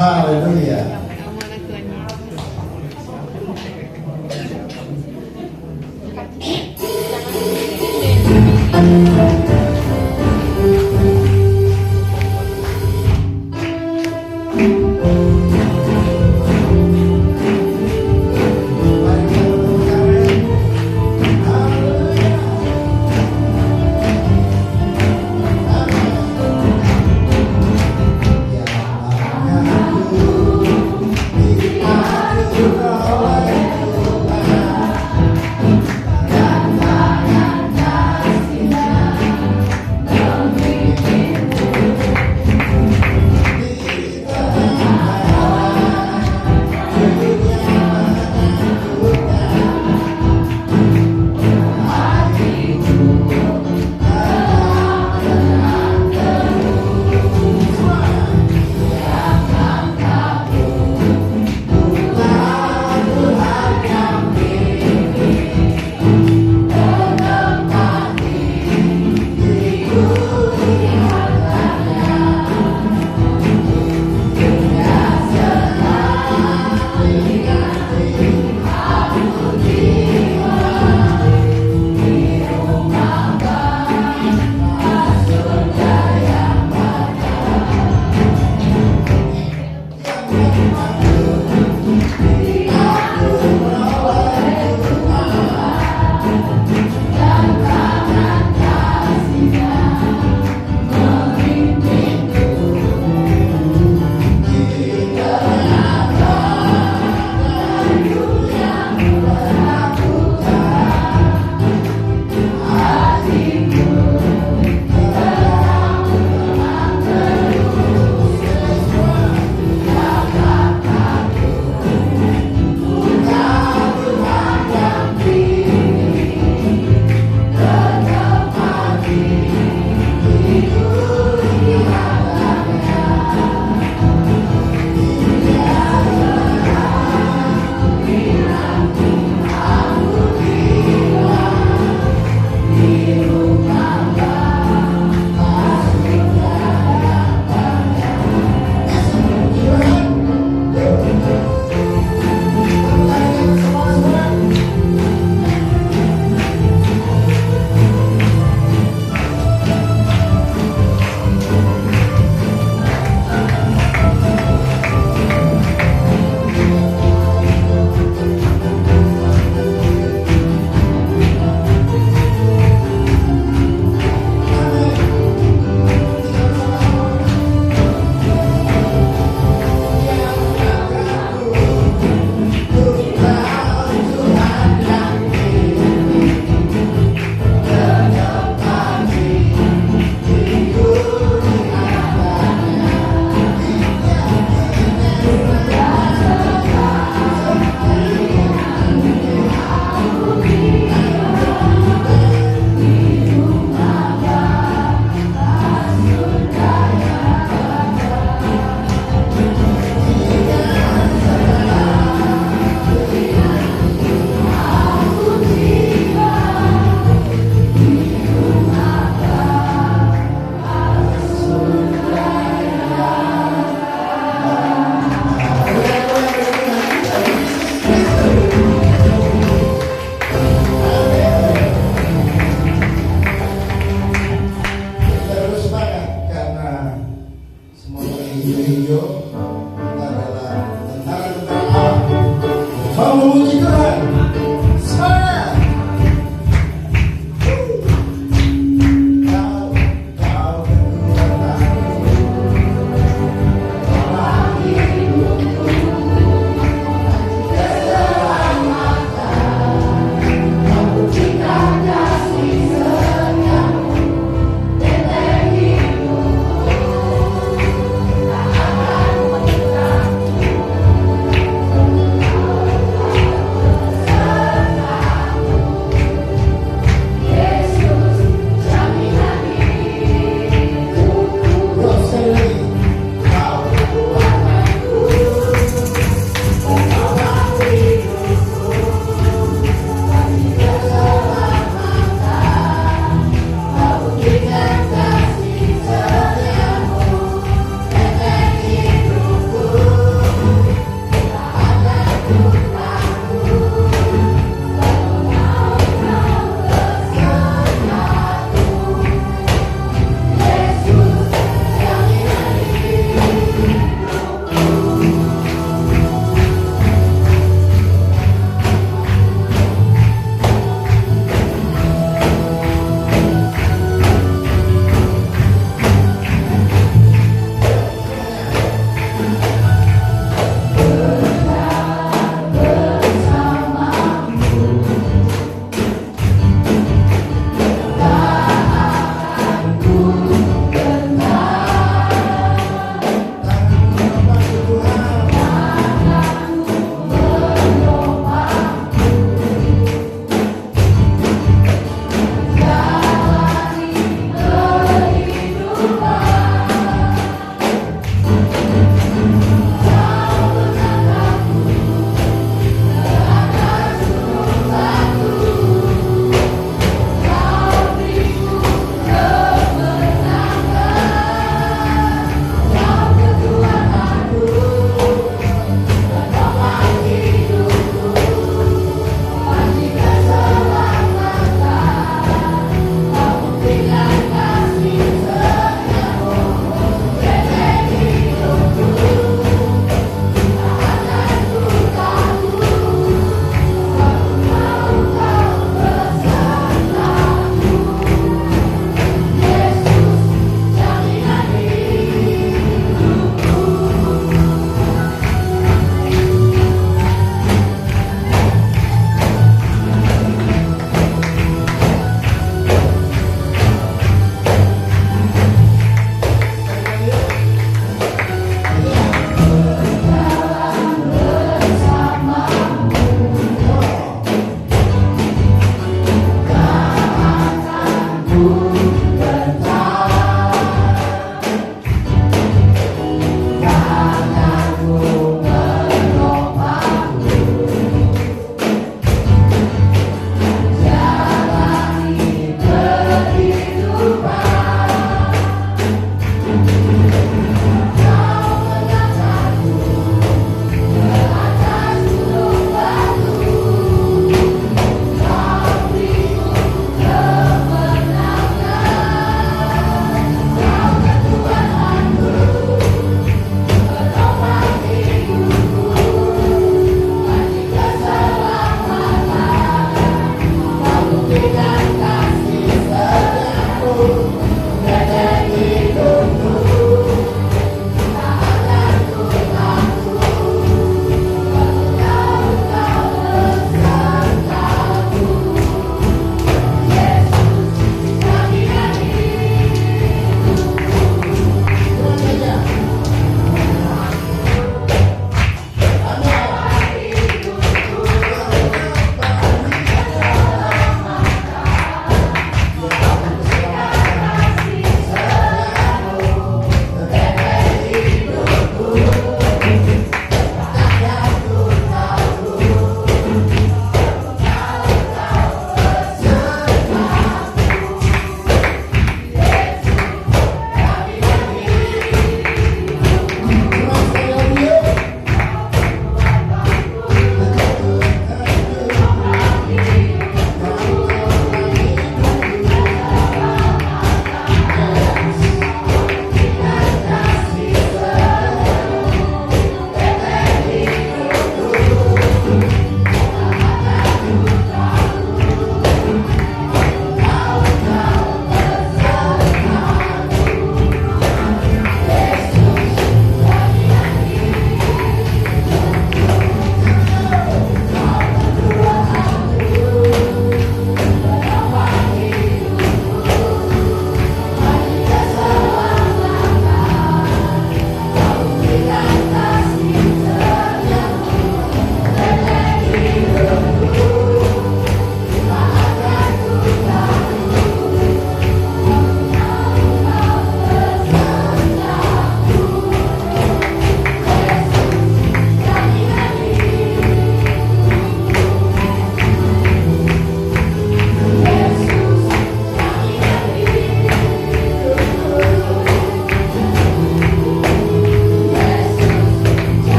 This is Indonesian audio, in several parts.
Haleluya.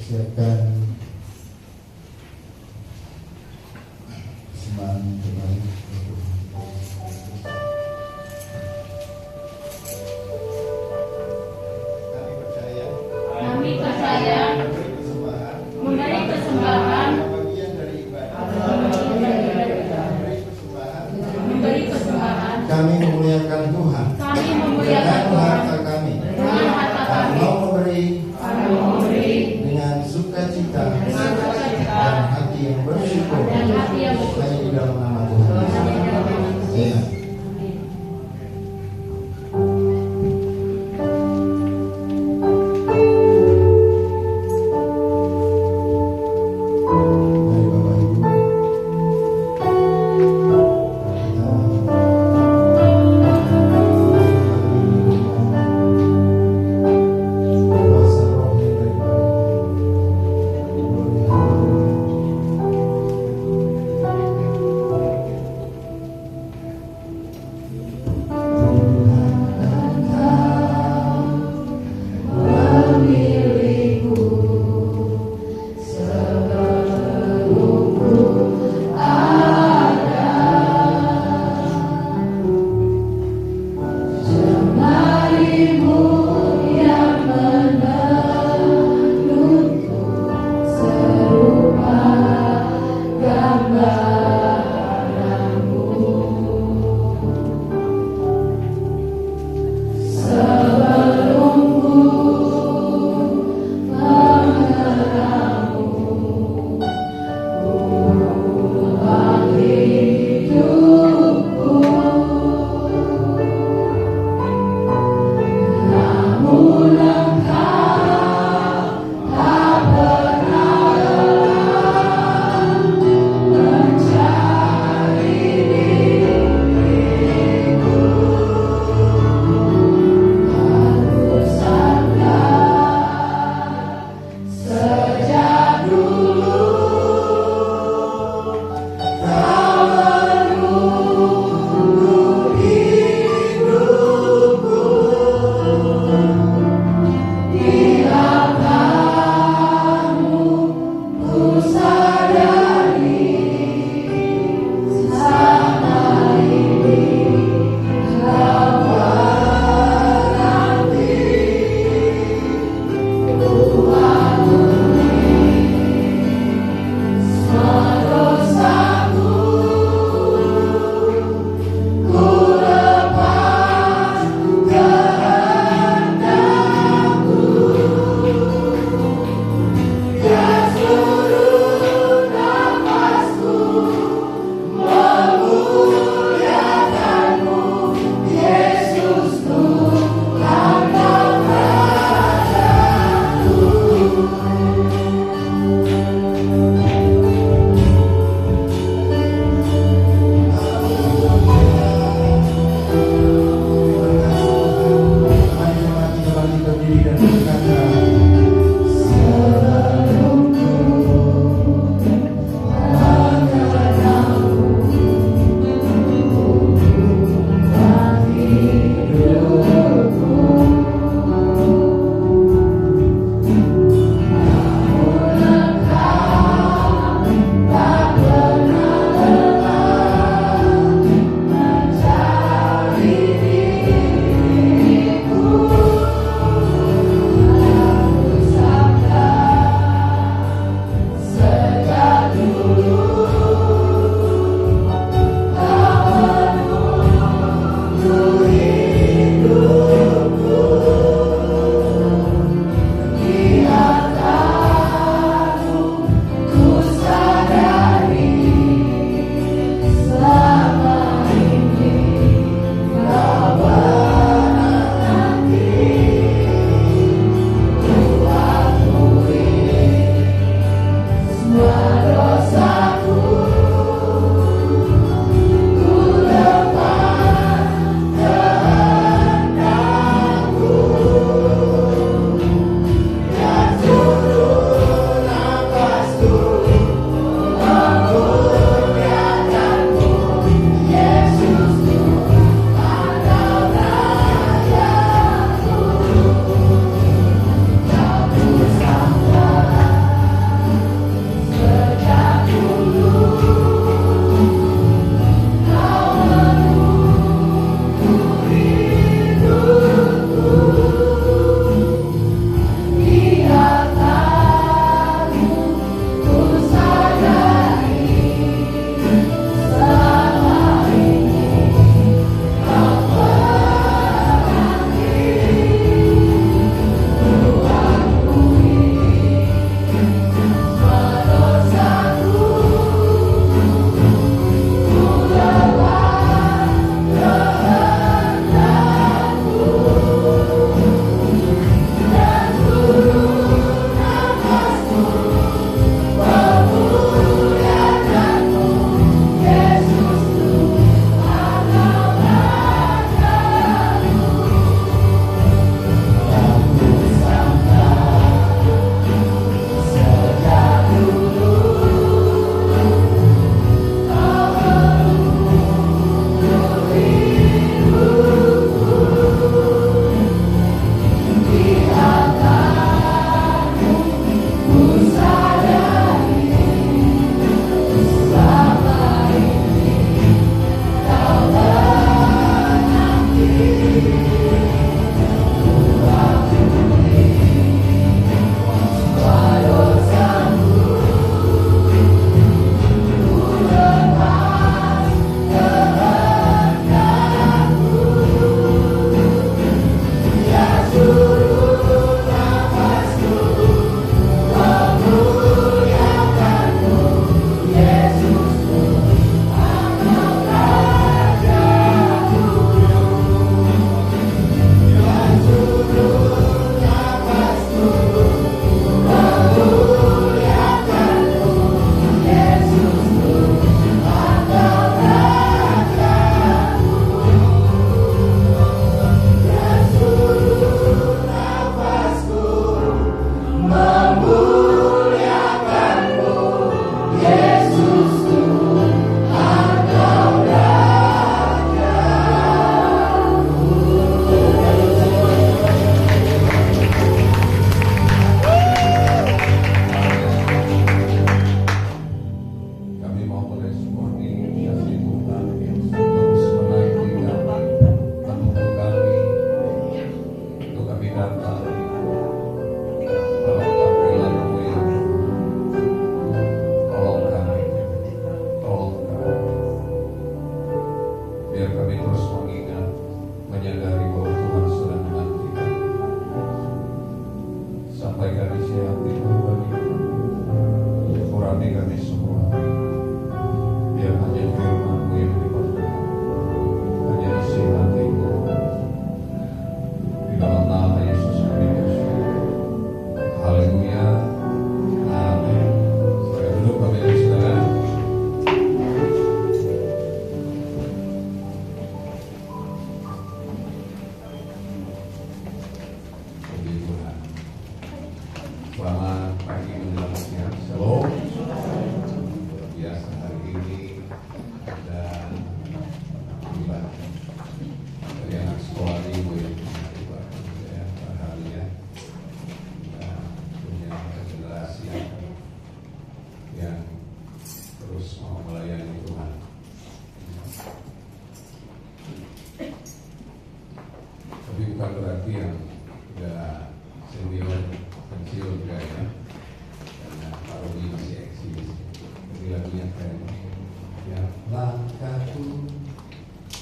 siapkan persembahan terbaik untuk kami percaya memberi persembahan memberi persembahan kami memuliakan Tuhan dengan harta kami dengan harta dan kami mau memberi dengan sukacita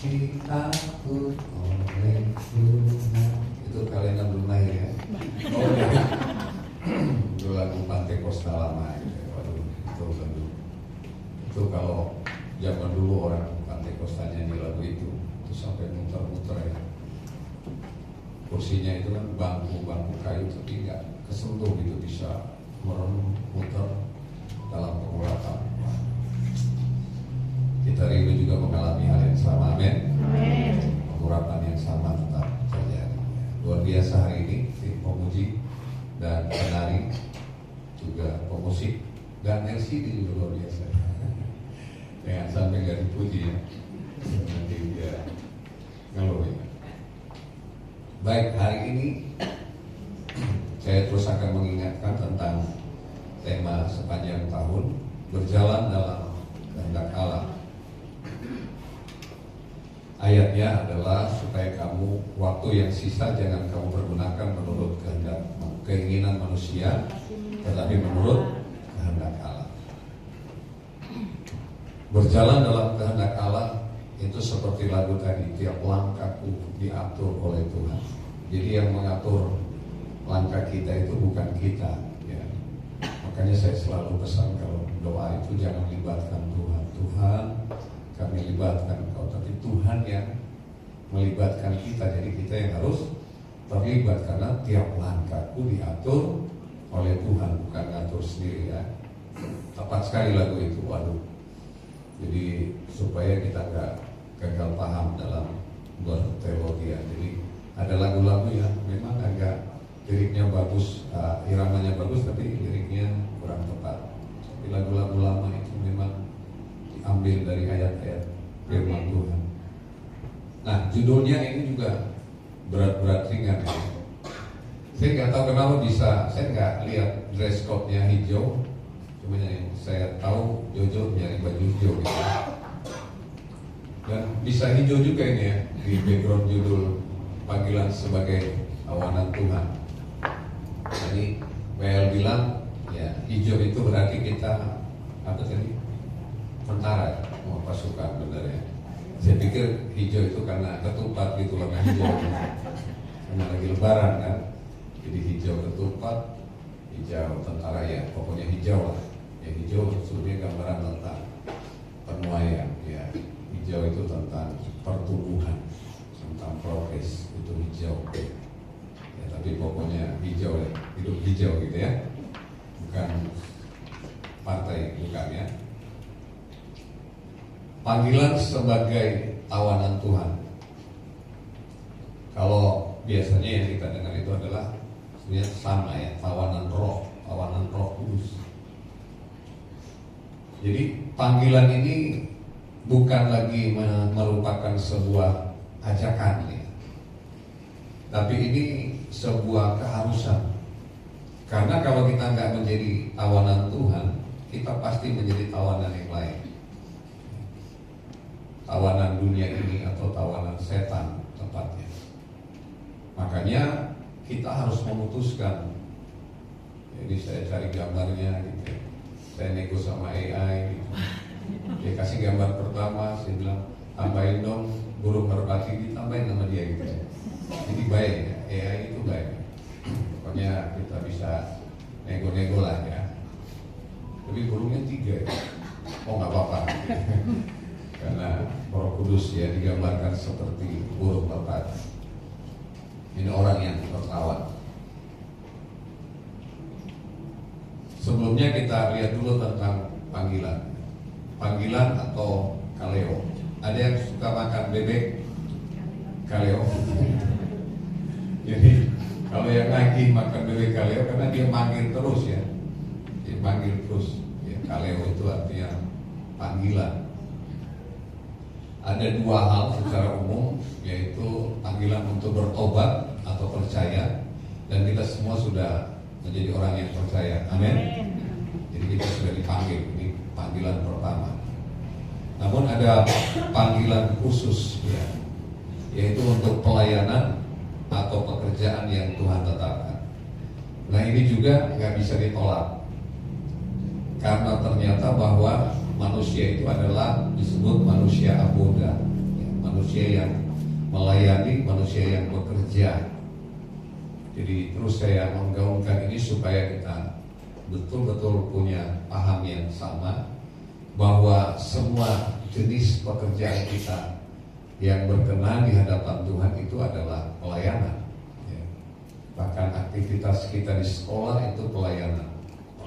diatur oleh Tuhan. Itu kalian yang belum lahir ya. Oh ya. Itu lagu Pantai Costa lama gitu. Waduh, itu kalau zaman dulu orang Pantai Costa nyanyi lagu itu sampai muter-muter ya. Kursinya itu kan bangku kayu tapi nggak kesentuh gitu, bisa muter dalam pengurapan. Kita rindu juga mengalami hal yang sama, amin. Pengurapan yang sama tetap terjadi. Luar biasa hari ini tim pemuji dan penari, juga pemusik dan LCD juga luar biasa. Jangan sampai nggak dipuji ya, nanti dia ngeluh ya. Baik, hari ini saya terus akan mengingatkan tentang tema sepanjang tahun, berjalan dalam kehendak Allah. Ayatnya adalah supaya kamu waktu yang sisa jangan kamu pergunakan menurut kehendak keinginan manusia, tetapi menurut kehendak Allah. Berjalan dalam kehendak Allah itu seperti lagu tadi, tiap langkahku diatur oleh Tuhan. Jadi yang mengatur langkah kita itu bukan kita ya. Makanya saya selalu pesan kalau doa itu jangan libatkan Tuhan. Tuhan, kami libatkan Engkau, tapi Tuhan yang melibatkan kita. Jadi kita yang harus terlibat, karena tiap langkahku diatur oleh Tuhan, bukan ngatur sendiri ya. Tepat sekali lagu itu, waduh. Jadi supaya kita nggak gagal paham dalam berteologi ya. Jadi ada lagu-lagu yang memang agak liriknya bagus, iramanya bagus, tapi liriknya kurang tepat. Tapi lagu-lagu lama itu memang diambil dari ayat-ayat firman Tuhan. Nah, judulnya ini juga berat-berat ringan ya. Saya nggak tahu kenapa bisa, saya nggak lihat dress code-nya hijau. Cuma yang saya tahu Jojo nyari baju hijau gitu. Dan bisa hijau juga ini ya di background judul panggilan sebagai tawanan Tuhan. Jadi Bel bilang ya hijau itu berarti kita apa tadi? Tentara, mau pasukan benar ya. Saya pikir hijau itu karena ketupat gitu, warna hijau. Karena lagi lebaran kan. Jadi hijau ketupat, hijau tentara ya, pokoknya hijau lah. Ya hijau sebetulnya gambaran tentang penuaian ya. Hijau itu tentang pertumbuhan, tentang progres, itu hijau ya, tapi pokoknya hijau ya, hidup hijau gitu ya, bukan partai, bukan ya. Panggilan sebagai tawanan Tuhan, kalau biasanya yang kita dengar itu adalah sebenarnya sama ya, tawanan roh kudus. Jadi panggilan ini bukan lagi merupakan sebuah ajakan ya. Tapi ini sebuah keharusan. Karena kalau kita nggak menjadi tawanan Tuhan, kita pasti menjadi tawanan yang lain. Tawanan dunia ini atau tawanan setan tepatnya. Makanya kita harus memutuskan. Jadi saya cari gambarnya gitu. Saya nego sama AI gitu. Dia kasih gambar pertama, saya bilang tambahin dong burung merpati, ditambahin sama dia gitu. Jadi baik ya, AI itu baik. Pokoknya kita bisa nego-nego lah ya. Tapi burungnya 3 ya. Oh nggak apa-apa. Karena Roh Kudus ya digambarkan seperti burung merpati. Ini orang yang tertawan. Sebelumnya kita lihat dulu tentang panggilan. Panggilan atau kaleo. Ada yang suka makan bebek kaleo. Jadi kalau yang lagi makan bebek kaleo karena dia manggil terus ya. Dia panggil terus ya, kaleo itu artinya panggilan. Ada 2 hal secara umum, yaitu panggilan untuk bertobat atau percaya, dan kita semua sudah menjadi orang yang percaya. Amin. Jadi kita sudah dipanggil, ini panggilan pertama. Namun ada panggilan khusus ya, yaitu untuk pelayanan atau pekerjaan yang Tuhan tetapkan. Nah ini juga nggak bisa ditolak, karena ternyata bahwa manusia itu adalah disebut manusia aboda ya, manusia yang melayani, manusia yang bekerja. Jadi terus saya menggaungkan ini supaya kita betul-betul punya paham yang sama, bahwa semua jenis pekerjaan kita yang berkenan di hadapan Tuhan itu adalah pelayanan. Ya. Bahkan aktivitas kita di sekolah itu pelayanan,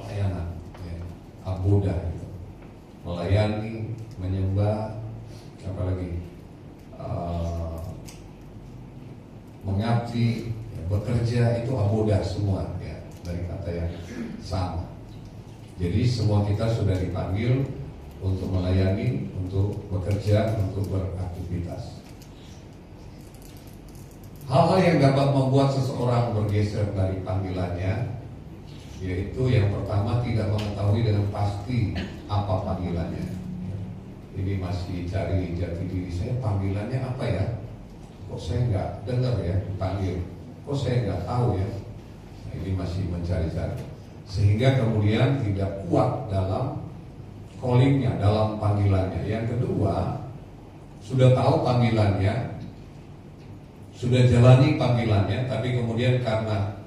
ya. Abudah itu. Melayani, menyembah, apalagi mengabdi, ya, bekerja itu abudah semua, ya, dari kata yang sama. Jadi semua kita sudah dipanggil untuk melayani, untuk bekerja, untuk beraktivitas. Hal-hal yang dapat membuat seseorang bergeser dari panggilannya, yaitu yang pertama, tidak mengetahui dengan pasti apa panggilannya. Ini masih cari jati diri saya, panggilannya apa ya? Kok saya nggak dengar ya dipanggil? Kok saya nggak tahu ya? Nah, ini masih mencari-cari, sehingga kemudian tidak kuat dalam callingnya, dalam panggilannya. Yang kedua, sudah tahu panggilannya, sudah jalani panggilannya, tapi kemudian karena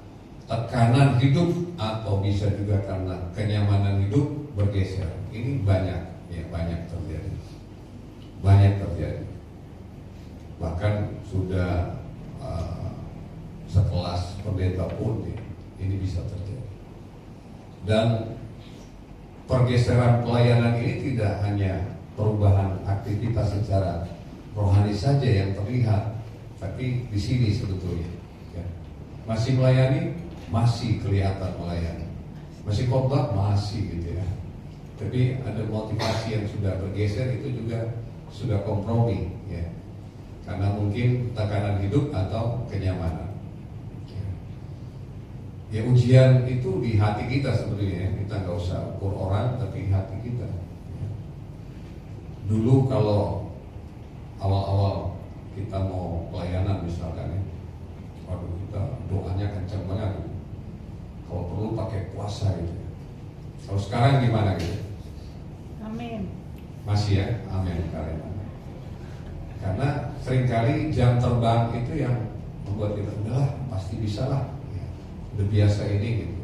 tekanan hidup atau bisa juga karena kenyamanan hidup bergeser. Ini banyak, ya, banyak terjadi. Banyak terjadi. Bahkan sudah sekelas pendeta pun, ya, ini bisa terjadi. Dan pergeseran pelayanan ini tidak hanya perubahan aktivitas secara rohani saja yang terlihat, tapi di sini sebetulnya, ya, masih melayani, masih kelihatan melayani, masih khotbah, masih gitu ya. Tapi ada motivasi yang sudah bergeser, itu juga sudah kompromi, ya, karena mungkin tekanan hidup atau kenyamanan. Ya, ujian itu di hati kita sebetulnya, ya. Kita nggak usah ukur orang, tapi hati kita. Dulu kalau awal-awal kita mau pelayanan misalkan, ya, waduh, kita doanya kencang banget. Kalau perlu pakai puasa gitu. Kalau sekarang gimana gitu? Amin. Masih ya, amin. Karena seringkali jam terbang itu yang membuat kita, udahlah, pasti bisa lah, ya, udah biasa ini gitu.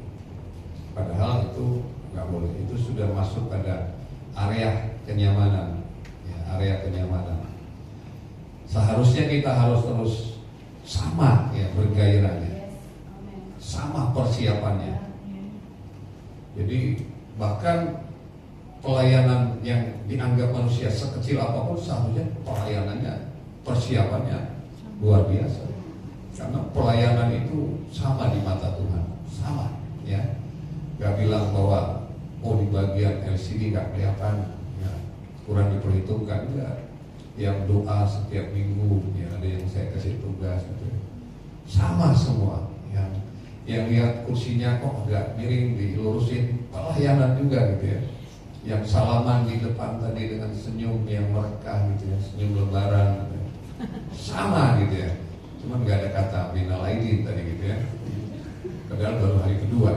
Padahal itu nggak boleh. Itu sudah masuk pada area kenyamanan, ya, area kenyamanan. Seharusnya kita harus terus sama, ya, bergairahnya, sama persiapannya. Jadi bahkan pelayanan yang dianggap manusia sekecil apapun, seharusnya pelayanannya, persiapannya luar biasa. Karena pelayanan itu sama di mata Tuhan, sama, ya. Gak bilang bahwa di bagian LCD gak kelihatan, ya, kurang diperhitungkan, enggak. Yang doa setiap minggu, ya, ada yang saya kasih tugas gitu. Sama semua. Yang lihat kursinya kok agak miring, dilurusin, pelayanan juga gitu ya. Yang salaman di depan tadi dengan senyum yang merekah gitu ya, senyum lebaran gitu ya. Sama gitu ya. Cuma nggak ada kata minal aidin tadi gitu ya. Padahal baru hari kedua.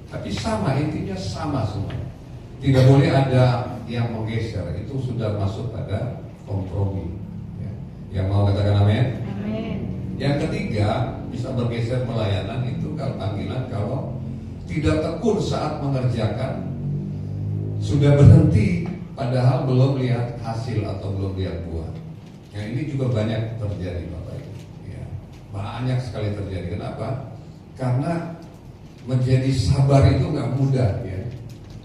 Tapi sama, intinya sama semua. Tidak boleh ada yang menggeser. Itu sudah masuk pada kompromi, ya. Yang mau katakan amin? Amin. Yang ketiga, bisa bergeser pelayanan itu kalau panggilan, kalau tidak tekun saat mengerjakan, sudah berhenti padahal belum lihat hasil atau belum lihat buah. Nah, ini juga banyak terjadi, Bapak Ibu, ya. Banyak sekali terjadi. Kenapa? Karena menjadi sabar itu nggak mudah, ya.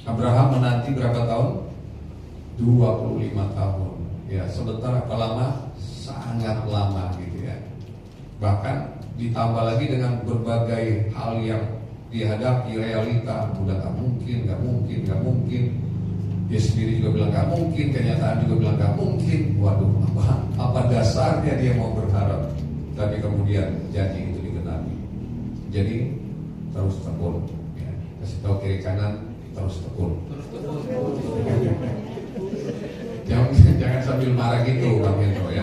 Abraham menanti berapa tahun? 25 tahun. Ya, sebentar apa lama? Sangat lama gitu ya. Bahkan ditambah lagi dengan berbagai hal yang dihadapi, realita, udah nggak mungkin. Dia sendiri juga bilang nggak mungkin, kenyataan juga bilang nggak mungkin. Waduh, apa dasarnya dia mau berharap? Tapi kemudian janji itu digenapi. Jadi terus tekun, ya. Kasih tahu kiri kanan, terus tekun. Jangan sambil marah gitu, Bang Hendro, ya.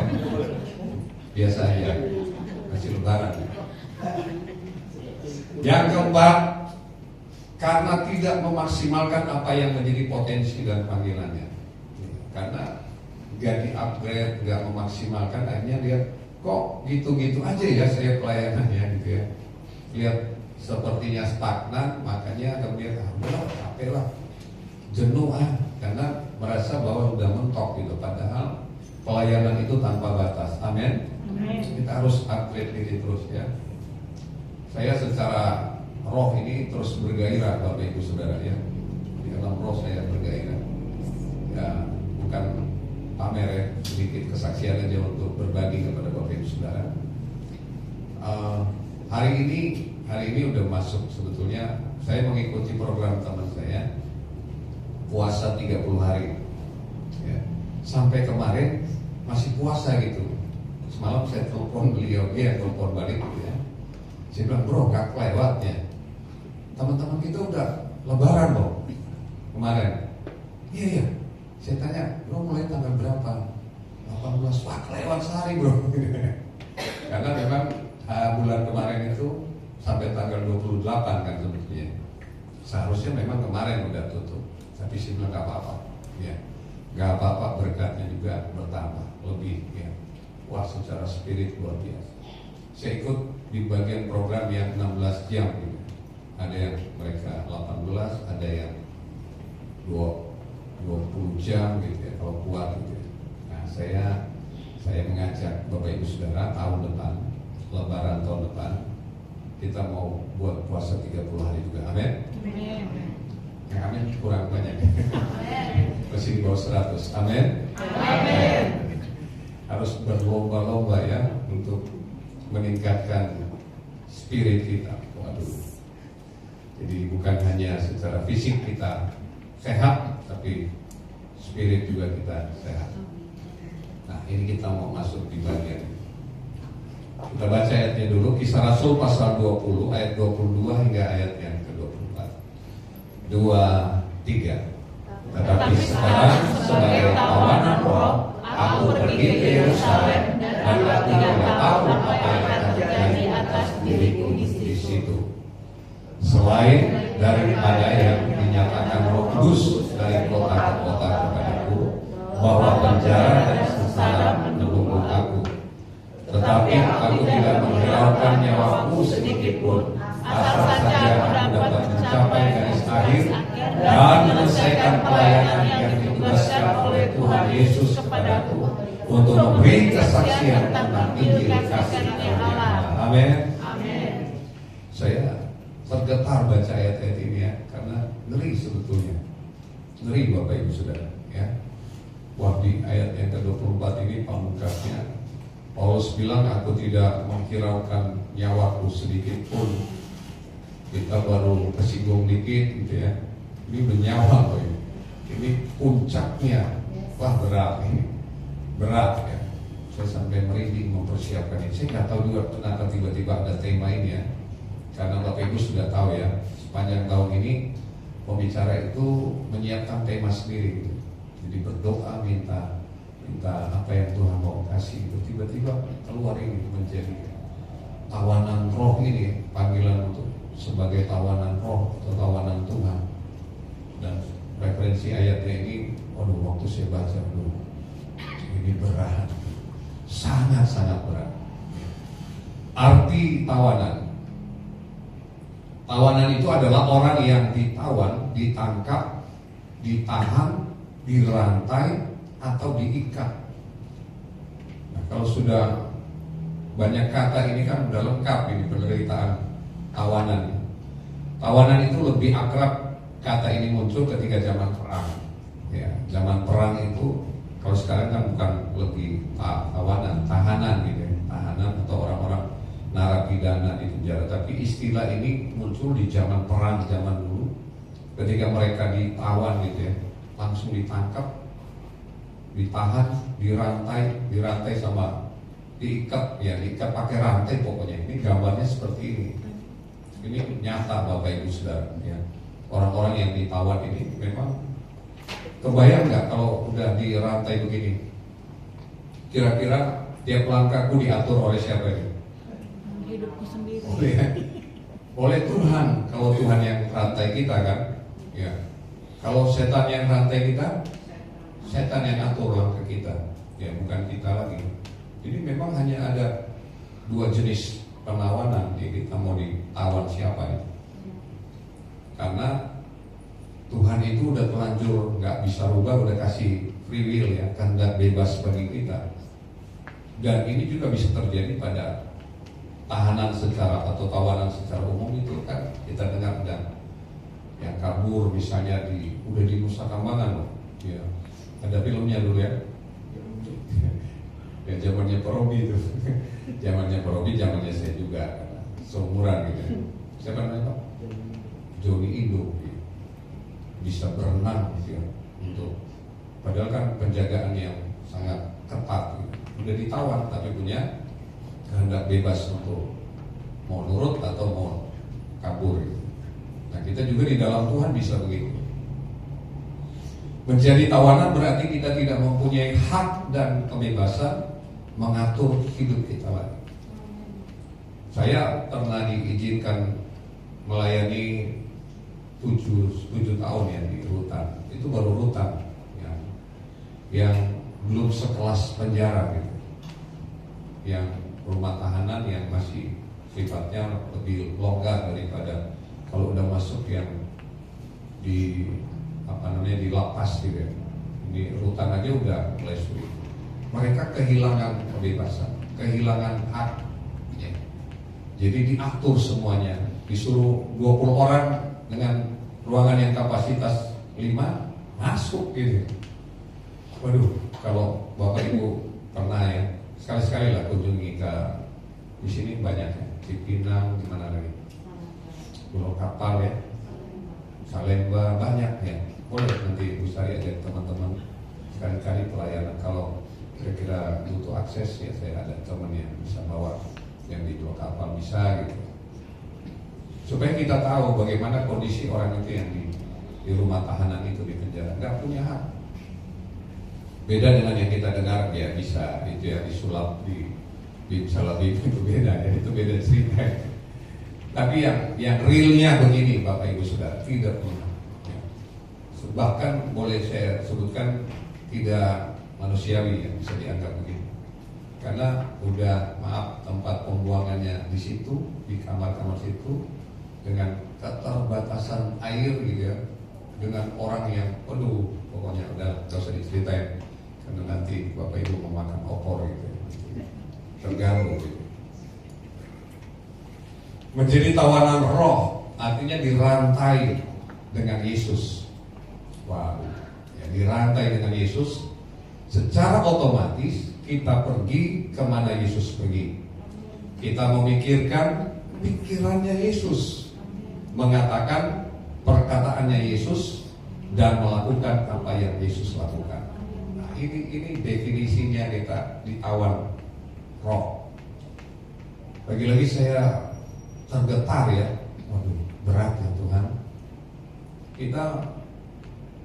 Biasa aja. Masih lebaran. Yang keempat, karena tidak memaksimalkan apa yang menjadi potensi dan panggilannya. Karena nggak di-upgrade, nggak memaksimalkan, akhirnya dia kok gitu-gitu aja ya saya pelayanannya gitu ya. Lihat sepertinya stagnan, makanya kemudian udah capek lah, jenuh karena merasa bahwa sudah mentok gitu. Padahal pelayanan itu tanpa batas. Amin. Kita harus upgrade diri terus ya. Saya secara roh ini terus bergairah Bapak Ibu Saudara ya. Di dalam roh saya bergairah. Ya, bukan pamer ya, sedikit kesaksian aja untuk berbagi kepada Bapak Ibu Saudara. Hari ini udah masuk sebetulnya. Saya mengikuti program teman saya puasa 30 hari ya. Sampai kemarin masih puasa gitu. Semalam saya telepon beliau, dia telepon balik gitu ya. Saya bilang, bro gak kelewatnya, teman-teman kita udah lebaran loh kemarin. Iya. Saya tanya, bro mulai tanggal berapa? 18. Wah kelewat sehari bro. Karena memang bulan kemarin itu sampai tanggal 28 kan sebetulnya. Seharusnya memang kemarin udah tutup. Tapi saya bilang gak apa-apa ya. Gak apa-apa, berkatnya juga bertambah lebih ya. Wah secara spirit luar biasa. Saya ikut di bagian program yang 16 jam gitu. Ada yang mereka 18, ada yang 20 jam gitu ya kalau kuat gitu ya. Nah saya mengajak Bapak Ibu Saudara tahun depan, Lebaran tahun depan, kita mau buat puasa 30 hari juga. Amin. Yang amin kurang banyak. Masih di bawah 100. Amin. Amin. Harus berlomba-lomba ya untuk meningkatkan spirit kita. Waduh. Jadi bukan hanya secara fisik kita sehat, tapi spirit juga kita sehat. Nah ini kita mau masuk di bagian. Kita baca ayatnya dulu. Kisah Rasul pasal 20 ayat 22 hingga ayat yang ke-24. 2, 3. Tetapi sekarang sebagai tawanan roh, aku pergi ke Yerusalem dan aku tidak tahu apa yang akan terjadi atas diriku di situ. Selain daripada yang dinyatakan Roh Kudus dari kota ke kota kepadaku, bahwa penjara dan sengsara menunggu aku. Tetapi aku tidak menghiraukan nyawaku sedikit pun, asal saja aku dapat mencapai garis akhir dan menyelesaikan pelayanan yang ditugaskan oleh Tuhan Yesus kepadaku untuk memberi kesaksian tentang Injil kasih Allah. Amin. Saya tergetar baca ayat-ayat ini ya, karena ngeri sebetulnya, ngeri Bapak Ibu Saudara ya. Wah di ayat yang ke-24 ini pamungkasnya Paulus bilang, aku tidak menghiraukan nyawaku sedikit pun. Kita baru kesinggung dikit gitu ya. Ini bernyawa loh ini. Ini puncaknya. Wah berat ini. Berat ya. Saya sampai merinding mempersiapkan ini. Saya nggak tahu juga kenapa tiba-tiba ada tema ini ya. Karena Bapak Ibu sudah tahu ya, sepanjang tahun ini pembicara itu menyiapkan tema sendiri gitu. Jadi berdoa minta apa yang Tuhan mau kasih itu, tiba-tiba keluar ini menjadi tawanan roh ini, panggilan untuk sebagai tawanan roh atau tawanan Tuhan. Dan referensi ayatnya ini, waduh waktu saya baca dulu, ini berat, sangat-sangat berat. Arti tawanan, tawanan itu adalah orang yang ditawan, ditangkap, ditahan, dirantai atau diikat. Nah, kalau sudah banyak kata ini kan udah lengkap ini penderitaan tawanan. Tawanan itu lebih akrab, kata ini muncul ketika zaman perang. Ya, zaman perang itu kalau sekarang kan bukan lebih tawanan, tahanan gitu ya, tahanan atau orang-orang narapidana di penjara. Tapi istilah ini muncul di zaman perang zaman dulu, ketika mereka ditawan gitu ya, langsung ditangkap, ditahan, dirantai sama diikat, ya diikat pakai rantai pokoknya. Ini gambarnya seperti ini. Ini nyata Bapak Ibu Saudara ya. Orang-orang yang ditawan ini memang, kebayang nggak kalau udah dirantai begini? Kira-kira tiap langkahku diatur oleh siapa ini? Hidupku sendiri. Oleh Tuhan. Kalau Tuhan yang rantai kita kan, ya. Kalau setan yang rantai kita, setan yang atur langkah kita, ya bukan kita lagi. Jadi memang hanya ada dua jenis penawanan, ya kita mau ditawan siapa ya. Karena Tuhan itu udah terlanjur nggak bisa rubah, udah kasih free will ya, kehendak bebas bagi kita. Dan ini juga bisa terjadi pada tahanan secara atau tawanan secara umum itu kan kita dengar dan yang kabur misalnya udah di Nusa Kambangan loh, ya ada filmnya dulu ya, ya zamannya Pak Robi itu, zamannya Pak Robi, zamannya saya juga seumuran gitu. Siapa namanya Pak? Joni Indo, bisa berenang gitu ya, untuk padahal kan penjagaan yang sangat ketat gitu. Udah ditawan tapi punya kehendak bebas untuk mau nurut atau mau kabur gitu. Nah kita juga di dalam Tuhan bisa begitu. Menjadi tawanan berarti kita tidak mempunyai hak dan kebebasan mengatur hidup kita lagi. Saya pernah diizinkan melayani 7 tahun ya di rutan. Itu baru rutan ya, yang belum sekelas penjara gitu, yang rumah tahanan yang masih sifatnya lebih longgar daripada kalau udah masuk yang di di lapas gitu ya. Ini rutan aja udah mulai sulit. Mereka kehilangan kebebasan, kehilangan hak ya. Jadi diatur semuanya, disuruh 20 orang dengan ruangan yang kapasitas 5 masuk gitu. Waduh, kalau Bapak Ibu pernah ya, sekali-sekali lah kunjungi ke di sini banyak ya, di Pinang, di mana lagi, Pulau Kapal ya, Salemba, banyak ya. Boleh nanti Bu Sari ajak teman-teman sekali-kali pelayanan. Kalau kira-kira butuh akses ya, saya ada teman yang bisa bawa yang di Pulau Kapal bisa gitu, supaya kita tahu bagaimana kondisi orang itu yang di rumah tahanan itu, di penjara, nggak punya hak. Beda dengan yang kita dengar ya, bisa itu ya disulap di Salabim, itu beda ya, itu beda cerita. Tapi yang realnya begini Bapak Ibu Saudara, tidak punya ya. Bahkan boleh saya sebutkan tidak manusiawi yang bisa dianggap begini. Karena udah maaf tempat pembuangannya di situ, di kamar-kamar situ, dengan keterbatasan air gitu ya, dengan orang yang penuh, pokoknya udah gak usah diceritain karena nanti Bapak Ibu memakan opor gitu ya, terganggu gitu. Menjadi tawanan roh artinya dirantai dengan Yesus. Wow, ya, dirantai dengan Yesus, secara otomatis kita pergi kemana Yesus pergi. Kita memikirkan pikirannya Yesus, mengatakan perkataannya Yesus, dan melakukan apa yang Yesus lakukan. Nah, ini definisinya kita ditawan roh. Lagi-lagi saya tergetar ya, waduh berat ya Tuhan. Kita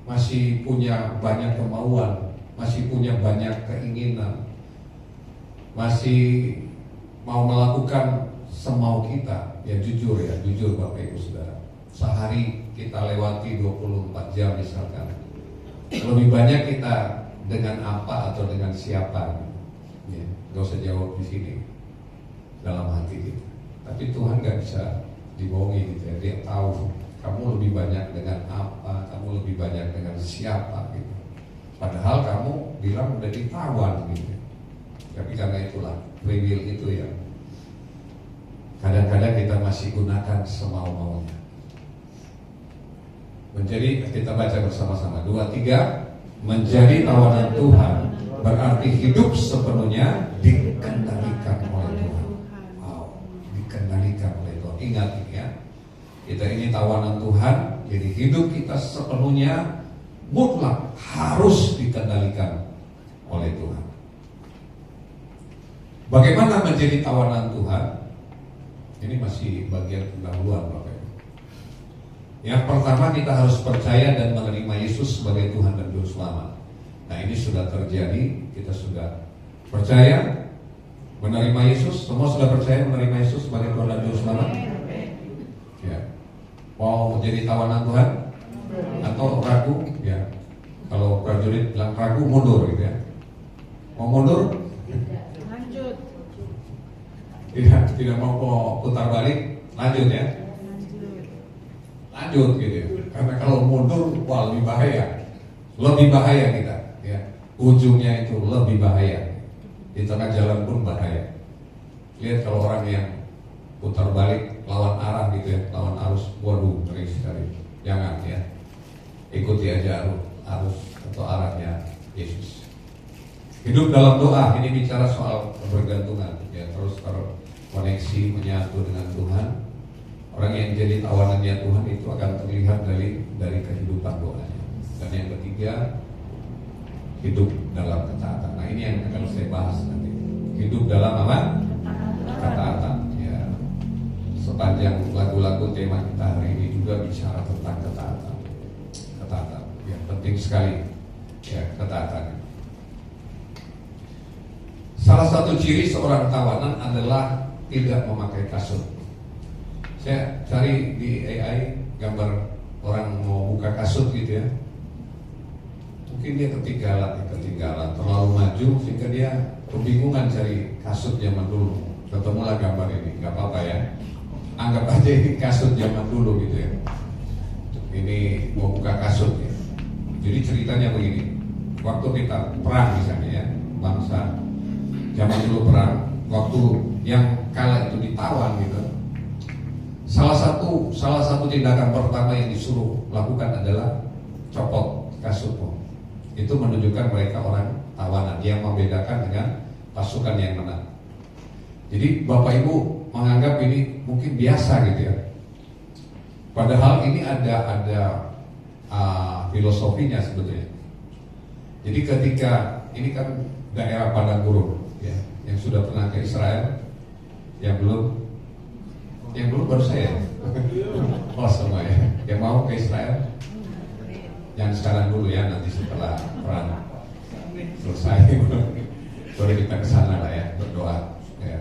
masih punya banyak kemauan, masih punya banyak keinginan, masih mau melakukan semau kita. Ya jujur Bapak Ibu Saudara, sehari kita lewati 24 jam misalkan, lebih banyak kita dengan apa atau dengan siapa ya, gak usah jawab di sini dalam hati kita. Tapi Tuhan gak bisa dibohongi gitu ya, dia tahu kamu lebih banyak dengan apa, kamu lebih banyak dengan siapa gitu. Padahal kamu bilang udah ditawan gitu. Tapi karena itulah free will itu ya, kadang-kadang kita masih gunakan semau-maunya. Menjadi, kita baca bersama-sama 2, 3. Menjadi tawanan Tuhan berarti hidup sepenuhnya dikendalikan oleh Tuhan. Wow, dikendalikan oleh Tuhan. Ingat ini ya, kita ini tawanan Tuhan, jadi hidup kita sepenuhnya mutlak harus dikendalikan oleh Tuhan. Bagaimana menjadi tawanan Tuhan? Ini masih bagian pendahuluan Bapak Ibu. Yang pertama, kita harus percaya dan menerima Yesus sebagai Tuhan dan Juru Selamat. Nah ini sudah terjadi, kita sudah percaya menerima Yesus. Semua sudah percaya menerima Yesus sebagai Tuhan dan Juru Selamat? Ya. Mau jadi tawanan Tuhan? Atau ragu? Ya. Kalau prajurit bilang ragu, mundur gitu ya. Mau mundur? Lanjut. Tidak mau putar balik, lanjut ya. Lanjut gitu ya. Karena kalau mundur, wah lebih bahaya kita ya. Ujungnya itu lebih bahaya. Di tengah jalan pun bahaya. Lihat kalau orang yang putar balik lawan arah gitu ya, lawan arus, waduh ngeri sekali. Jangan ya. Ikuti aja arus atau arahnya Yesus. Hidup dalam doa, ini bicara soal kebergantungan ya, terus terkoneksi menyatu dengan Tuhan. Orang yang jadi tawanannya Tuhan itu akan terlihat dari kehidupan doanya. Dan yang ketiga, hidup dalam ketaatan. Nah, ini yang akan saya bahas nanti. Hidup dalam apa? Ketaatan. Ya. Sepanjang lagu-lagu tema kita hari ini juga bicara tentang ketaatan. Ketaatan, ya penting sekali. Ya, ketaatan. Salah satu ciri seorang tawanan adalah tidak memakai kasut. Saya cari di AI gambar orang mau buka kasut gitu ya. Mungkin dia ketinggalan, terlalu maju sehingga dia kebingungan cari kasut zaman dulu. Ketemulah gambar ini, nggak apa-apa ya. Anggap aja ini kasut zaman dulu gitu ya. Ini mau buka kasut ya. Jadi ceritanya begini. Waktu kita perang misalnya ya, bangsa zaman dulu perang, waktu yang kalah itu ditawan gitu. Salah satu tindakan pertama yang disuruh lakukan adalah copot kasutmu. Itu menunjukkan mereka orang tawanan yang membedakan dengan pasukan yang menang. Jadi Bapak Ibu menganggap ini mungkin biasa gitu ya. Padahal ini ada filosofinya sebetulnya. Jadi ketika ini kan daerah padang gurun ya, yang sudah pernah ke Israel, yang belum baru saya. Oh semua ya. Yang mau ke Israel, yang sekarang dulu ya, nanti setelah perang selesai boleh kita kesana lah ya, berdoa ya.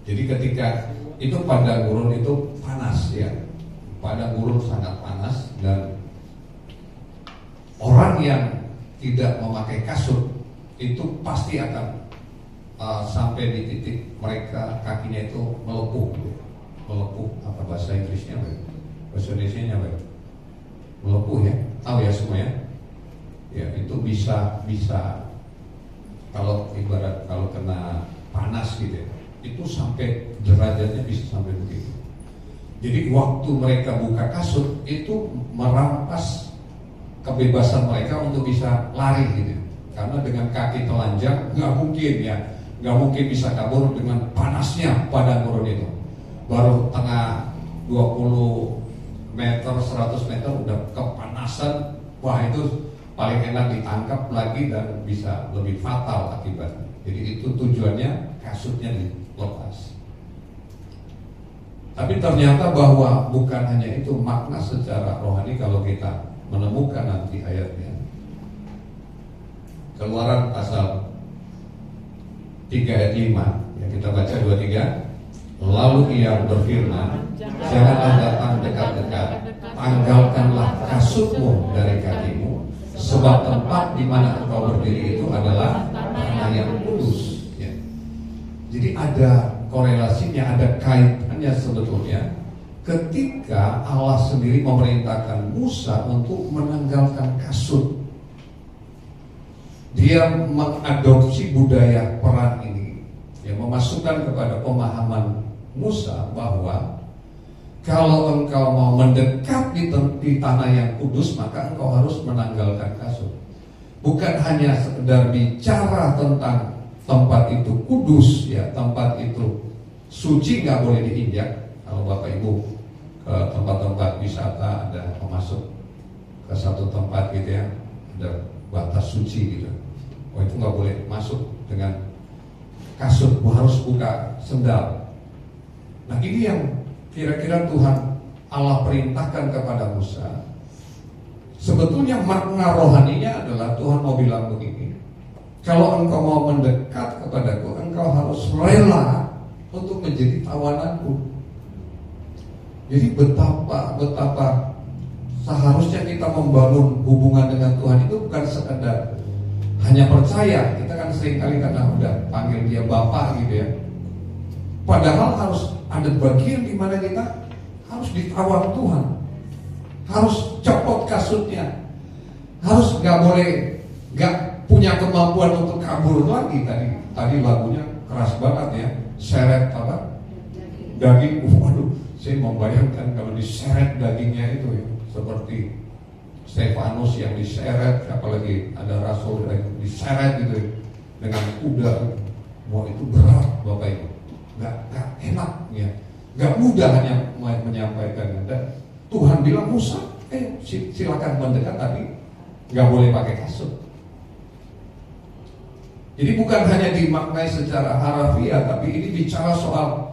Jadi ketika itu padang gurun itu panas ya, padang gurun sangat panas, dan orang yang tidak memakai kasut itu pasti akan sampai di titik mereka kakinya itu melepuh apa bahasa Inggrisnya bahasa Indonesianya melepuh ya, tahu ya semua ya itu bisa kalau ibarat kalau kena panas gitu ya, itu sampai derajatnya bisa sampai begitu. Jadi waktu mereka buka kasut itu merampas kebebasan mereka untuk bisa lari gitu, karena dengan kaki telanjang nggak mungkin bisa kabur dengan panasnya padang gurun itu. Baru tengah 20 meter 100 meter udah kepanasan, wah itu paling enak ditangkap lagi dan bisa lebih fatal akibatnya. Jadi itu tujuannya kasutnya dilepas. Tapi ternyata bahwa bukan hanya itu makna secara rohani kalau kita menemukan nanti ayatnya. Keluaran pasal 3 ayat 5 yang kita baca 2-3. Lalu ia berfirman, janganlah datang dekat-dekat, tanggalkanlah kasutmu dari kakimu, sebab tempat di mana engkau berdiri itu adalah tanah yang kudus ya. Jadi ada korelasinya, ada kaitannya sebetulnya ketika Allah sendiri memerintahkan Musa untuk menanggalkan kasut. Dia mengadopsi budaya perang ini yang memasukkan kepada pemahaman Musa bahwa kalau engkau mau mendekat di tanah yang kudus, maka engkau harus menanggalkan kasut. Bukan hanya sekedar bicara tentang tempat itu kudus ya, tempat itu suci, nggak boleh diinjak. Kalau Bapak Ibu ke tempat-tempat wisata ada masuk ke satu tempat gitu ya, ada batas suci gitu, oh itu nggak boleh masuk dengan kasut, harus buka sendal. Nah ini yang kira-kira Tuhan Allah perintahkan kepada Musa. Sebetulnya makna rohaninya adalah Tuhan mau bilang begini, kalau engkau mau mendekat kepadaku, engkau harus rela untuk menjadi tawananku. Jadi betapa Seharusnya kita membangun hubungan dengan Tuhan itu bukan sekedar hanya percaya. Kita kan seringkali karena udah panggil dia Bapak gitu ya. Padahal harus ada bagian di mana kita harus ditawan Tuhan, harus copot kasutnya, harus nggak punya kemampuan untuk kabur lagi. Tadi lagunya keras banget ya, seret apa? Daging. Waduh, saya membayangkan kalau diseret dagingnya itu ya, seperti Stefanus yang diseret, apalagi ada rasul yang diseret gitu ya, dengan kuda. Wah, itu berat Bapak Ibu. Nggak enak ya, nggak mudah hanya menyampaikan. Dan Tuhan bilang, Musa, silakan mendekat, tapi nggak boleh pakai kasut. Jadi bukan hanya dimaknai secara harafiah, tapi ini bicara soal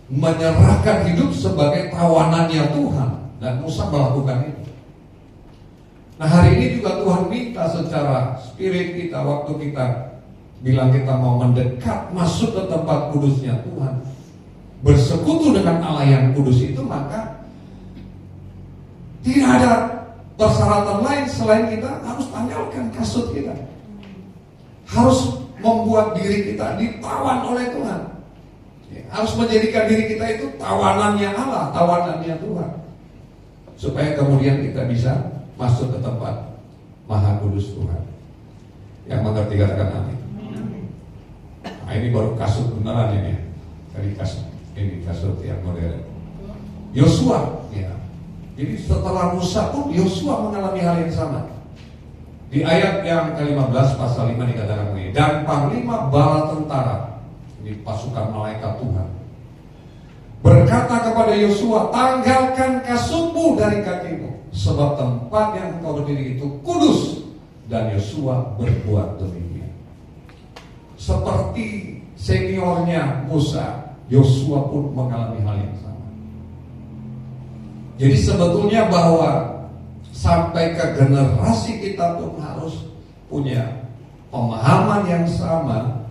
menyerahkan hidup sebagai tawanannya Tuhan, dan Musa melakukan itu. Nah, hari ini juga Tuhan minta secara spirit kita, waktu kita bilang kita mau mendekat masuk ke tempat kudusnya Tuhan, bersekutu dengan Allah yang kudus itu, maka tidak ada persyaratan lain selain kita harus tanggalkan kasut kita, harus membuat diri kita ditawan oleh Tuhan, harus menjadikan diri kita itu tawanannya Allah, tawanannya Tuhan, supaya kemudian kita bisa masuk ke tempat Maha Kudus Tuhan. Yang mengerti katakan amin. Nah, ini baru kasut beneran ini. Tadi kasut yang modern. Yosua ya. Jadi setelah Musa pun Yosua mengalami hal yang sama. Di ayat yang ke-15 pasal 5 dikatakan begini, dan panglima bala tentara, ini pasukan malaikat Tuhan, berkata kepada Yosua, tanggalkan kasutmu dari kakimu, sebab tempat yang engkau berdiri itu kudus. Dan Yosua berbuat demikian. Seperti seniornya Musa, Yosua pun mengalami hal yang sama. Jadi sebetulnya bahwa sampai ke generasi kita pun harus punya pemahaman yang sama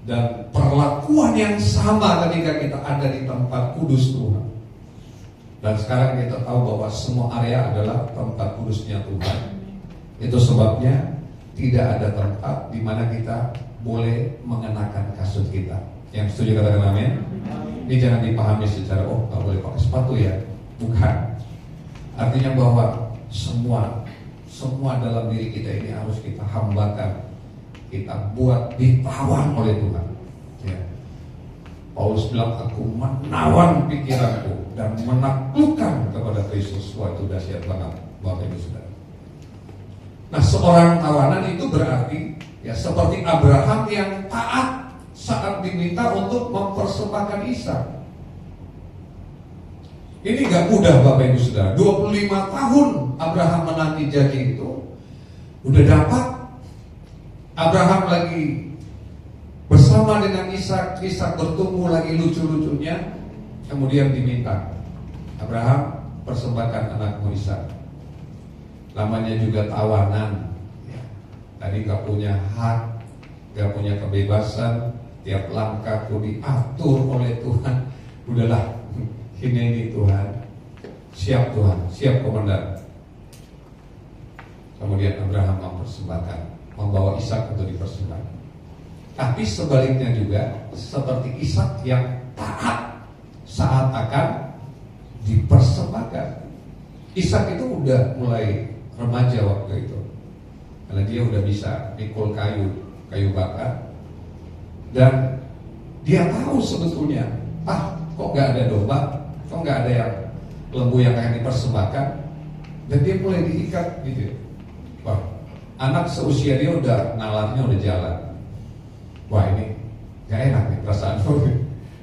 dan perlakuan yang sama ketika kita ada di tempat kudus Tuhan. Dan sekarang kita tahu bahwa semua area adalah tempat kudusnya Tuhan. Itu sebabnya tidak ada tempat di mana kita boleh mengenakan kasut kita. Yang setuju katakan amin. Ini jangan dipahami secara nggak boleh pakai sepatu ya. Bukan. Artinya bahwa semua dalam diri kita ini harus kita hambakan, kita buat ditawan oleh Tuhan ya. Paulus bilang, aku menawan pikiranku dan menaklukkan kepada Kristus. Wah, itu dahsyat banget Bapak Ibu Saudara. Nah, seorang tawanan itu berarti ya seperti Abraham yang taat saat diminta untuk mempersembahkan Ishak. Ini gak mudah Bapak Ibu Saudara. 25 tahun Abraham menanti janji itu, udah dapat. Abraham lagi bersama dengan Ishak, Ishak bertumbuh lagi lucu-lucunya. Kemudian diminta, Abraham, persembahkan anakmu Ishak. Namanya juga tawanan ya. Tadi gak punya hak, gak punya kebebasan. Tiap langkahku diatur oleh Tuhan. Udahlah, ini Tuhan. Siap Tuhan, siap komandan. Kemudian Abraham mempersembahkan, membawa Ishak untuk dipersembahkan. Tapi sebaliknya juga seperti Ishak yang taat saat akan dipersembahkan. Ishak itu udah mulai remaja waktu itu, karena dia udah bisa pikul kayu bakar. Dan dia tahu sebetulnya, kok gak ada domba, kok gak ada yang lembu yang akan dipersembahkan. Dan dia mulai diikat gitu. Wah, anak seusia dia udah nalarnya udah jalan. Wah, ini gak enak nih perasaan.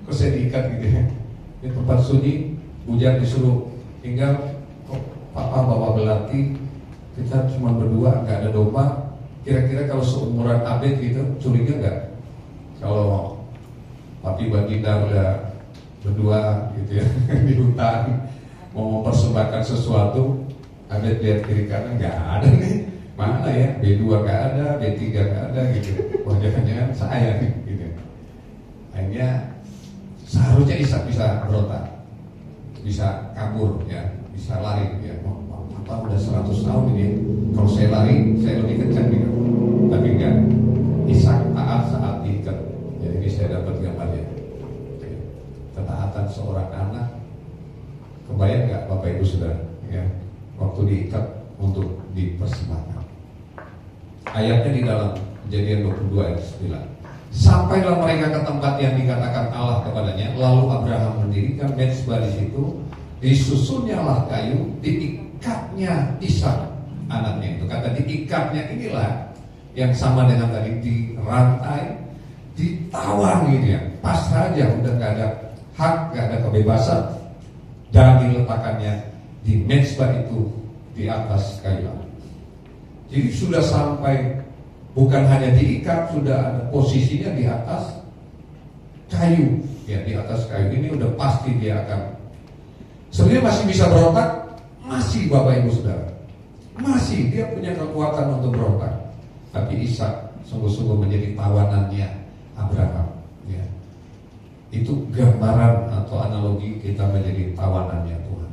Kok saya diikat gitu ya. Di tempat sunyi, hujan disuruh tinggal. Kok papa bawa belati, kita cuma berdua, gak ada domba. Kira-kira kalau seumuran Abed gitu, curiga gak? Kalau papi baginda udah berdua gitu ya di hutan mau mempersembahkan sesuatu, Abed lihat kiri kanan gak ada nih, mana ya, B2 gak ada, B3 gak ada gitu. Wah, jangan-jangan saya nih gitu. Akhirnya seharusnya Ishak bisa berontak, bisa kabur ya, bisa lari 100 tahun ini kalau saya lari saya lebih kencang nih. Tapi enggak, Ishak taat saat diikat. Jadi ini saya dapat gambarnya. Ketaatan seorang anak, kebayang nggak Bapak Ibu Saudara ya, waktu diikat untuk dipersembahkan. Ayatnya di dalam Kejadian 22 ayat 9. Sampailah mereka ke tempat yang dikatakan Allah kepadanya. Lalu Abraham mendirikan mezbah di situ. Disusunnyalah kayu, diikatnya Ishak anaknya itu. Kata diikatnya inilah yang sama dengan tadi, dirantai, ditawar gitu ya. Pasrah aja, udah nggak ada hak, nggak ada kebebasan. Dan diletakkannya di mezbah itu di atas kayu. Jadi sudah sampai, bukan hanya diikat, sudah ada posisinya di atas kayu. Ya, di atas kayu ini udah pasti dia akan. Sebenarnya masih bisa berontak, masih Bapak Ibu Saudara, masih dia punya kekuatan untuk berontak. Tapi Ishak sungguh-sungguh menjadi tawanannya Abraham. Ya. Itu gambaran atau analogi kita menjadi tawanannya Tuhan.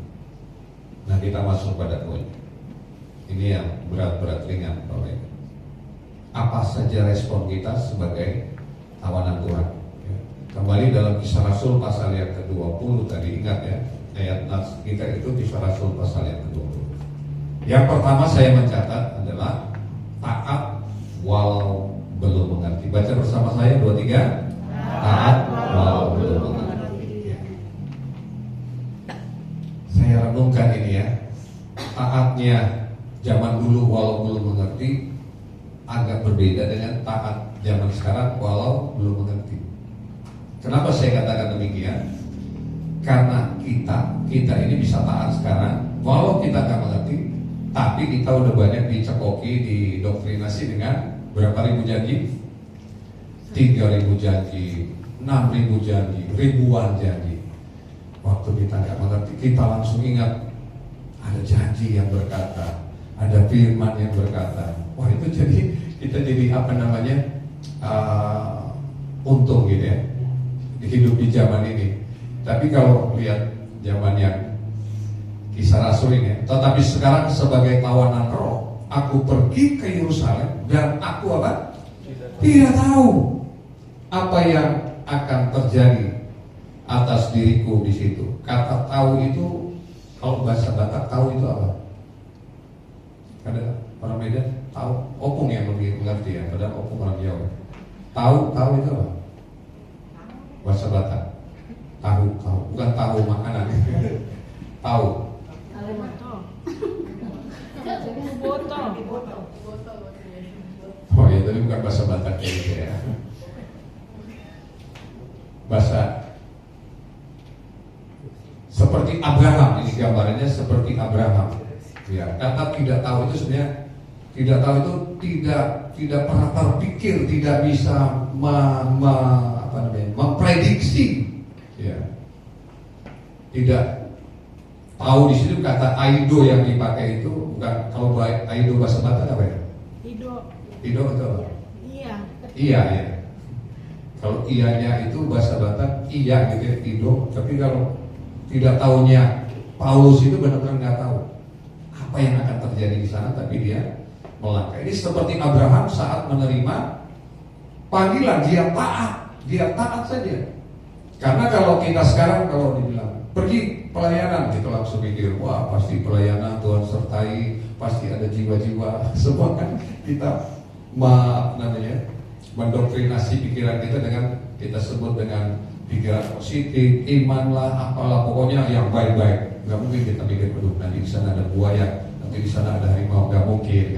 Nah, kita masuk pada poin. Ini yang berat-berat ringan, Bapak Ibu. Apa saja respon kita sebagai tawanan Tuhan? Ya. Kembali dalam Kisah Rasul pasal yang ke-20 tadi, ingat ya, ayat kita itu Kisah Rasul pasal yang ke-20. Yang pertama saya mencatat adalah taat walau belum mengerti. Baca bersama saya 2-3. Taat walau belum mengerti. Ya. Saya renungkan ini ya. Taatnya zaman dulu walau belum mengerti agak berbeda dengan taat zaman sekarang walau belum mengerti. Kenapa saya katakan demikian? Karena kita ini bisa taat sekarang walau kita nggak mengerti, tapi kita udah banyak dicekoki, didoktrinasi dengan berapa ribu janji? 3.000 janji, 6.000 janji, ribuan janji. Waktu kita nggak mengerti, kita langsung ingat ada janji yang berkata, ada firman yang berkata. Wah, itu jadi kita jadi apa namanya, untung gitu ya, hidup di zaman ini. Tapi kalau lihat zaman yang Kisah Rasul ini, tetapi sekarang sebagai tawanan roh, aku pergi ke Yerusalem dan aku apa? Tidak tahu apa yang akan terjadi atas diriku di situ. Kata tahu itu, kalau bahasa Batak tahu itu apa? Ada orang Medan tahu, opung yang lebih mengerti ya, padahal opung orang Jawa. Tahu itu apa? Bahasa Batak. Tahu, bukan tahu makanan. Tahu. Oh ya, tadi bukan bahasa Batak ya. Bahasa seperti Abraham, ini gambarannya seperti Abraham. Ya, kata tidak tahu itu sebenarnya tidak tahu itu tidak pernah terpikir, tidak bisa memprediksi. Ya. Tidak tahu di situ kata aido yang dipakai itu bukan, kalau aido bahasa Batak apa ya? Ido itu apa? Iya ya. Kalau iyanya itu bahasa Batak iya gitu ya, ido. Tapi kalau tidak tahunya Paulus itu benar-benar nggak tahu apa yang akan terjadi di sana, tapi dia melangkah. Ini seperti Abraham saat menerima panggilan, dia taat saja. Karena kalau kita sekarang kalau dibilang pergi pelayanan, kita langsung mikir, wah pasti pelayanan Tuhan sertai, pasti ada jiwa-jiwa. Semua kan kita mendoktrinasi pikiran kita dengan kita sebut dengan pikiran positif, iman lah, apalah, pokoknya yang baik-baik. Gak mungkin kita mikir, aduh nanti di sana ada buaya, nanti di sana ada harimau. Gak mungkin,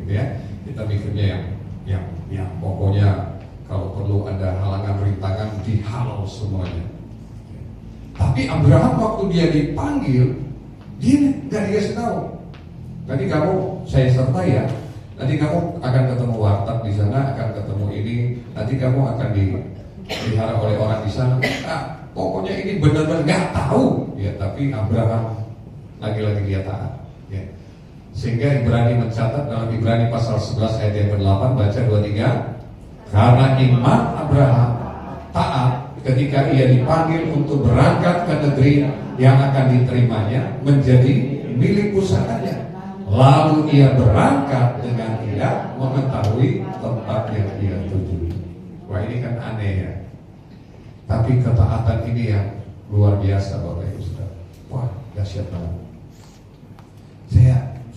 ya. Kita mikirnya yang pokoknya kalau perlu ada halangan rintangan dihalau semuanya. Tapi Abraham waktu dia dipanggil, dia gak dikasih tahu. Nanti kamu saya sertai ya. Nanti kamu akan ketemu warteg di sana, akan ketemu ini. Nanti kamu akan dipelihara oleh orang di sana. Nah, pokoknya ini benar-benar nggak tahu. Ya, tapi Abraham lagi-lagi dia taat. Ya. Sehingga Ibrani mencatat dalam Ibrani pasal 11 ayat yang ke-8, baca 2-3. Karena iman Abraham taat ketika ia dipanggil untuk berangkat ke negeri yang akan diterimanya menjadi milik pusakanya. Lalu ia berangkat dengan ia mengetahui tempat yang ia tuju. Wah, ini kan aneh ya. Tapi ketaatan ini yang luar biasa Bapak Ibu Saudara. Wah, dahsyat banget.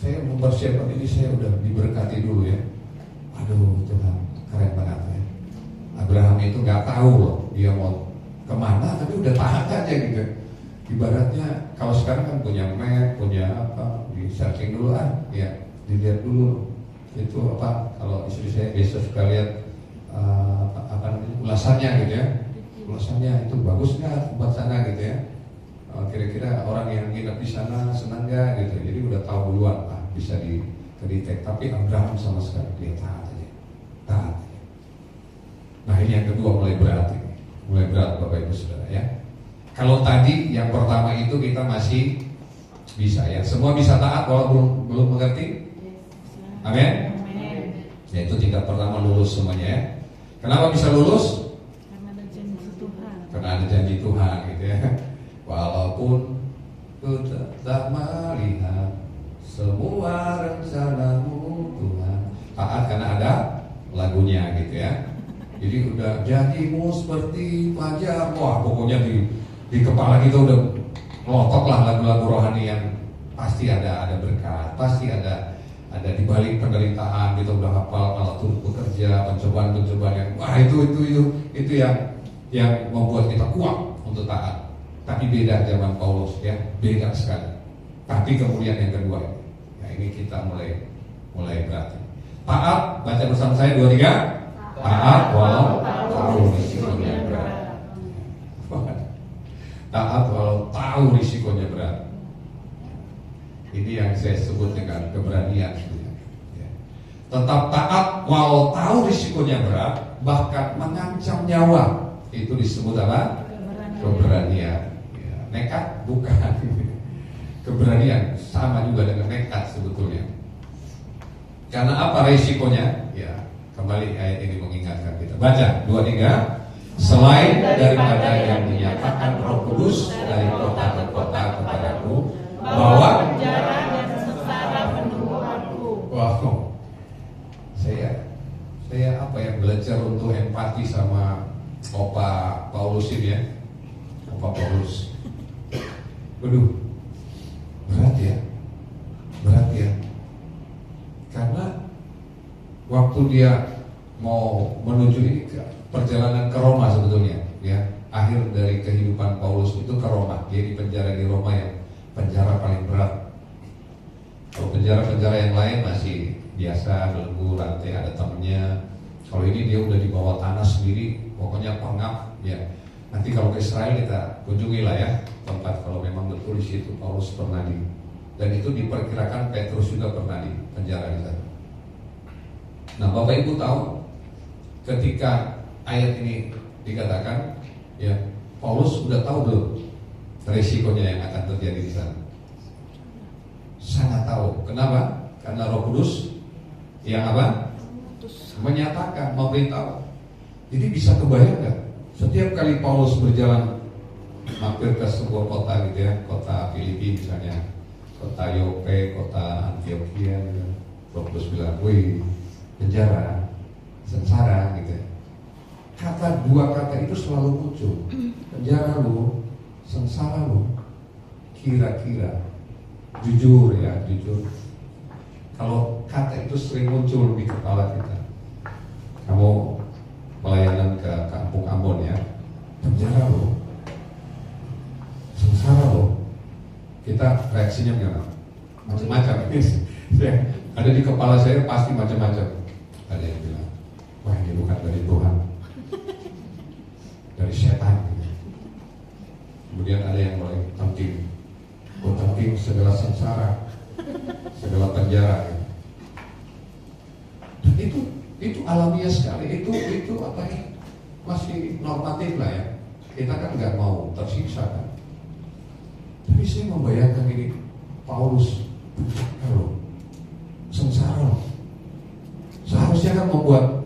Saya mempersiapkan ini, saya udah diberkati dulu ya. Aduh Tuhan, keren banget ya. Abraham itu nggak tahu loh dia mau kemana, tapi udah taat aja gitu. Ibaratnya kalau sekarang kan punya map, punya apa, di searching dulu ya, dilihat dulu itu apa. Kalau istri saya biasa suka lihat apa namanya, ulasannya gitu ya. Ulasannya itu bagus nggak buat sana gitu ya. Kira-kira orang yang nginep di sana senang nggak gitu. Jadi udah tahu duluan, bisa di-detect. Tapi Abraham sama sekali dia taat aja, taat. Nah ini yang kedua mulai berat ini. Mulai berat Bapak Ibu Saudara ya. Kalau tadi yang pertama itu kita masih bisa ya, semua bisa taat walaupun belum mengerti. Amin. Ya itu tingkat pertama lulus semuanya ya. Kenapa bisa lulus? Karena ada janji Tuhan. Karena ada janji Tuhan gitu ya. Walaupun ku tak melihat semua rencanamu Tuhan, taat karena ada lagunya gitu ya. Jadi udah janjimu seperti fajar, wah pokoknya di kepala kita udah melotok lah lagu-lagu rohani yang pasti ada berkat, pasti ada di balik penderitaan kita udah hafal malah turut bekerja, pencobaan yang wah itu yang membuat kita kuat untuk taat. Tapi beda zaman Paulus ya, beda sekali. Tapi kemudian yang kedua ya ini kita mulai berat. Taat, baca bersama saya 2, 3. Taat walau tahu risikonya berat. Taat walau tahu risikonya berat. Ini yang saya sebut dengan keberanian. Tetap taat walau tahu risikonya berat, bahkan mengancam nyawa. Itu disebut apa? Keberanian. Ya, nekat bukan. Keberanian sama juga dengan nekat sebetulnya. Karena apa risikonya? Ya, kembali ayat ini mengingatkan kita. Baca 2, 3. Selain daripada yang dinyatakan Roh Kudus dari kota ke kota kepadaku, bahwa penjara dan sengsara menunggu aku. Wow, saya apa ya, belajar untuk empati sama Opa Paulus ini ya. Opa Paulus. Waduh, berat ya. Karena waktu dia mau menuju ini perjalanan ke Roma sebetulnya ya, akhir dari kehidupan Paulus itu ke Roma. Dia di penjara di Roma yang penjara paling berat. Kalau penjara-penjara yang lain masih biasa, belenggu, rantai, ada temennya. Kalau ini dia udah di bawah tanah sendiri, pokoknya pengap ya. Nanti kalau ke Israel kita kunjungi lah ya tempat, kalau memang betul di situ Paulus pernah dan itu diperkirakan Petrus juga pernah di penjara di sana. Nah Bapak Ibu tahu ketika ayat ini dikatakan ya, Paulus sudah tahu belum resikonya yang akan terjadi di sana? Sangat tahu. Kenapa? Karena Roh Kudus yang apa? Menyatakan, memberitahu. Jadi bisa kebayang nggak? Setiap kali Paulus berjalan mampir ke sebuah kota gitu ya, kota Filipi misalnya, kota Yope, kota Antioquia gitu. Roh Kudus bilang, wih, penjara, sengsara gitu ya. Dua kata itu selalu muncul. Penjara lu, sengsara lu. Kira-kira, jujur ya, jujur. Kalau kata itu sering muncul di kepala kita. Kamu pelayanan ke kampung Ambon ya, penjara lu, sengsara lu. Kita reaksinya gimana? Macam-macam. Ada di kepala saya pasti macam-macam. Ada yang bilang, wah ini bukan dari Tuhan, dari setan. Kemudian ada yang mulai tempting, tempting segala sengsara, segala penjara. Dan itu alamiah sekali. Itu apa ya? Masih normatif lah ya. Kita kan nggak mau tersiksa kan. Tapi saya membayangkan ini Paulus, kalau sengsara, seharusnya kan membuat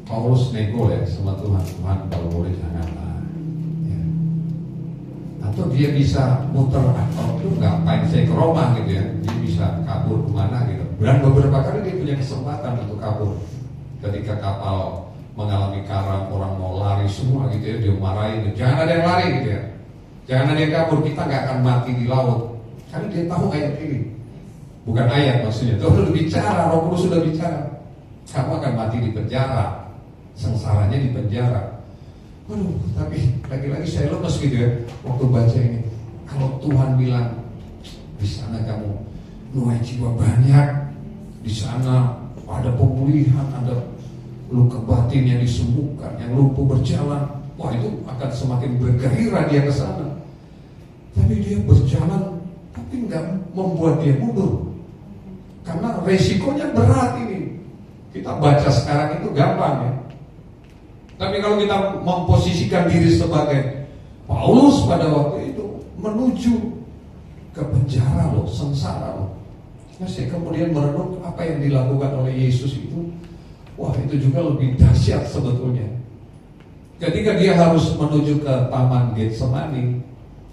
Paulus nego ya sama Tuhan. Tuhan kalau boleh janganlah ya. Atau dia bisa muter, kalau itu ngapain saya ke Roma gitu ya. Dia bisa bisa kabur kemana gitu. Dan beberapa kali dia punya kesempatan untuk kabur. Ketika kapal mengalami karam, orang mau lari semua gitu ya, dia marahin, jangan ada yang lari gitu ya, jangan ada yang kabur, kita nggak akan mati di laut. Karena dia tahu ayat ini, bukan ayat maksudnya, Tuhan sudah bicara, Roh Kudus sudah bicara, kamu akan mati di penjara, sengsaranya di penjara. Waduh, tapi lagi-lagi saya lemes gitu ya waktu baca ini. Kalau Tuhan bilang di sana kamu nuai jiwa banyak, di sana ada pemulihan, ada luka batin yang disembuhkan, yang lumpuh berjalan, wah itu akan semakin bergairah dia ke sana. Tapi dia berjalan, tapi nggak membuat dia mundur, karena resikonya berat ini. Kita baca sekarang itu gampang ya, tapi kalau kita memposisikan diri sebagai Paulus pada waktu itu, menuju ke penjara loh, sengsara loh. Nah, saya kemudian merenung apa yang dilakukan oleh Yesus itu. Wah, itu juga lebih dahsyat sebetulnya. Ketika dia harus menuju ke Taman Getsemani,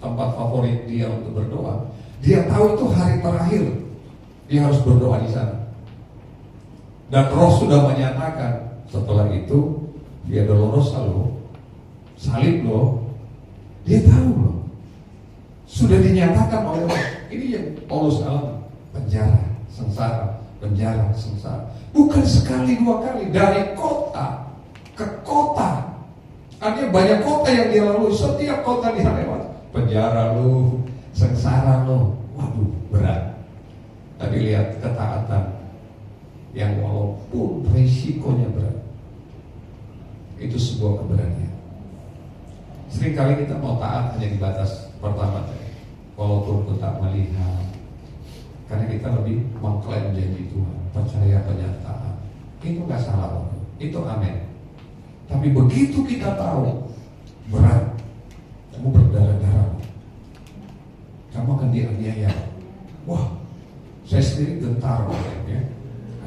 tempat favorit dia untuk berdoa, dia tahu itu hari terakhir dia harus berdoa di sana. Dan Roh sudah menyatakan setelah itu dia dolorosa loh, salib loh. Dia tahu loh, sudah dinyatakan oleh Roh. Ini yang Paulus alami, penjara, sengsara, penjara, sengsara. Bukan sekali dua kali, dari kota ke kota. Artinya banyak kota yang dia lalui, setiap kota dia lewat. Penjara lu, sengsara lu, waduh berat. Tapi lihat ketaatan yang walaupun risikonya berat, itu sebuah keberanian. Seringkali kita mau taat hanya di batas pertama tadi, walaupun kita melihat, karena kita lebih mengklaim janji Tuhan, percaya penyataan. Itu gak salah, itu amin. Tapi begitu kita tahu berat, kamu berdarah-darah, kamu akan dianiaya. Wah, saya sendiri gentar ya.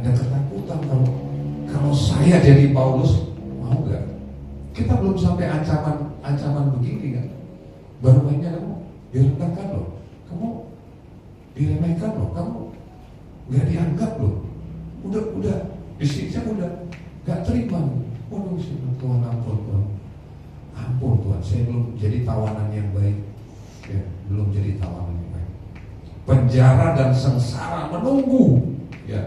Ada ketakutan kalau saya jadi Paulus, mau gak? Kita belum sampai ancaman begini kan. Baru mainnya kamu direndahkan loh, kamu diremehkan loh, kamu nggak dianggap loh, udah disiksa, udah nggak terima. Waduh, Tuhan ampun Tuhan, saya belum jadi tawanan yang baik, ya, belum jadi tawanan yang baik. Penjara dan sengsara menunggu, ya,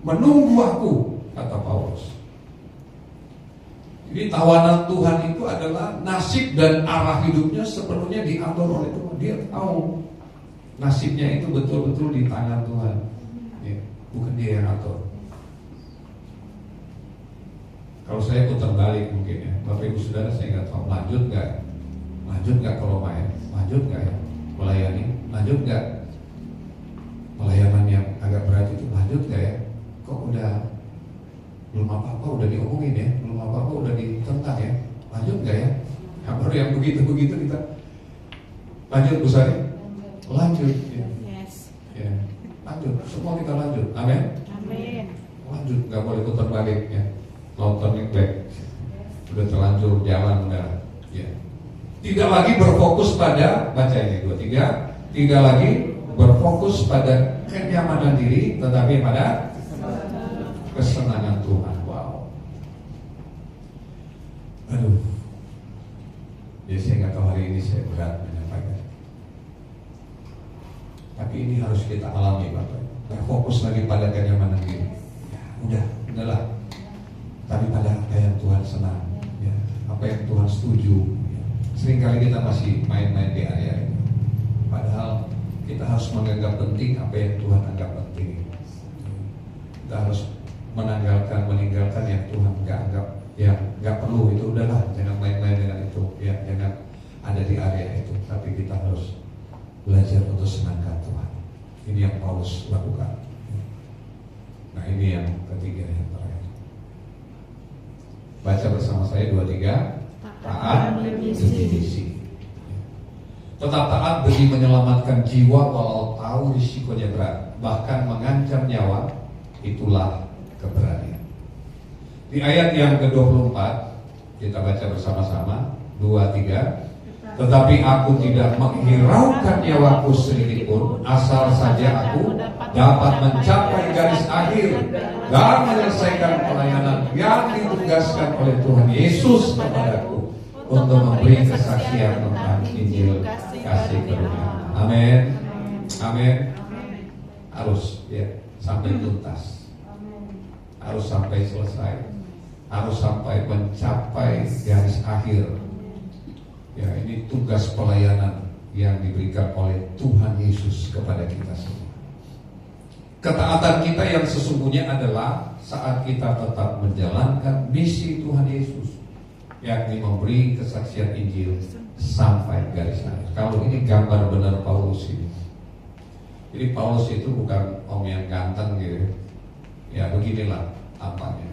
menunggu aku, kata Paulus. Jadi tawanan Tuhan itu adalah nasib dan arah hidupnya sepenuhnya diatur oleh Tuhan. Dia tahu nasibnya itu betul-betul di tangan Tuhan, ya, bukan dia yang atur. Kalau saya putar balik mungkin ya, Bapak Ibu Saudara, saya nggak tahu lanjut nggak kalau main, lanjut nggak ya melayani, lanjut nggak pelayanan yang agak berat itu, lanjut nggak ya? Kok udah belum apa-apa udah diomongin ya, belum apa-apa udah ditentang ya, lanjut nggak ya? Yang baru yang begitu kita lanjut, Bu Sari, lanjut ya. Yes. Ya, lanjut, semua kita lanjut, amin. Amin. Lanjut, nggak boleh putar balik ya. Nonton back, udah terlanjur jalan udah, ya. Tidak lagi berfokus pada, baca ini 2-3, tidak lagi berfokus pada kenyamanan diri, tetapi pada kesenangan Tuhan. Wow. Aduh, ya saya nggak tahu hari ini saya berat menyampaikan, tapi ini harus kita alami, Bapak. Nggak fokus lagi pada kenyamanan diri. Ya, udahlah. Tapi pada apa yang Tuhan senang, ya, apa yang Tuhan setuju. Ya. Seringkali kita masih main-main di area itu. Padahal kita harus menganggap penting apa yang Tuhan anggap penting. Kita harus meninggalkan yang Tuhan nggak anggap, ya nggak perlu, itu udahlah, jangan main-main dengan itu, ya jangan ada di area itu. Tapi kita harus belajar untuk senangkan Tuhan. Ini yang Paulus lakukan. Nah ini yang ketiga yang terakhir. Baca bersama saya 2-3. Taat demi misi. Tetap taat demi menyelamatkan jiwa walau tahu risikonya berat, bahkan mengancam nyawa, itulah keberanian. Di ayat yang ke-24 kita baca bersama-sama 2-3. Tetapi aku tidak menghiraukan nyawaku sedikit pun, asal saja aku dapat mencapai garis akhir dan menyelesaikan pelayanan yang ditugaskan oleh Tuhan Yesus kepadaku untuk memberi kesaksian tentang Injil kasih karunia. Amin. Amin. Harus ya sampai tuntas, harus sampai selesai, harus sampai mencapai garis akhir. Ya, ini tugas pelayanan yang diberikan oleh Tuhan Yesus kepada kita semua. Ketaatan kita yang sesungguhnya adalah saat kita tetap menjalankan misi Tuhan Yesus, yakni memberi kesaksian Injil sampai garis akhir. Kalau ini gambar benar Paulus ini. Jadi Paulus itu bukan om yang ganteng gitu. Ya beginilah apanya.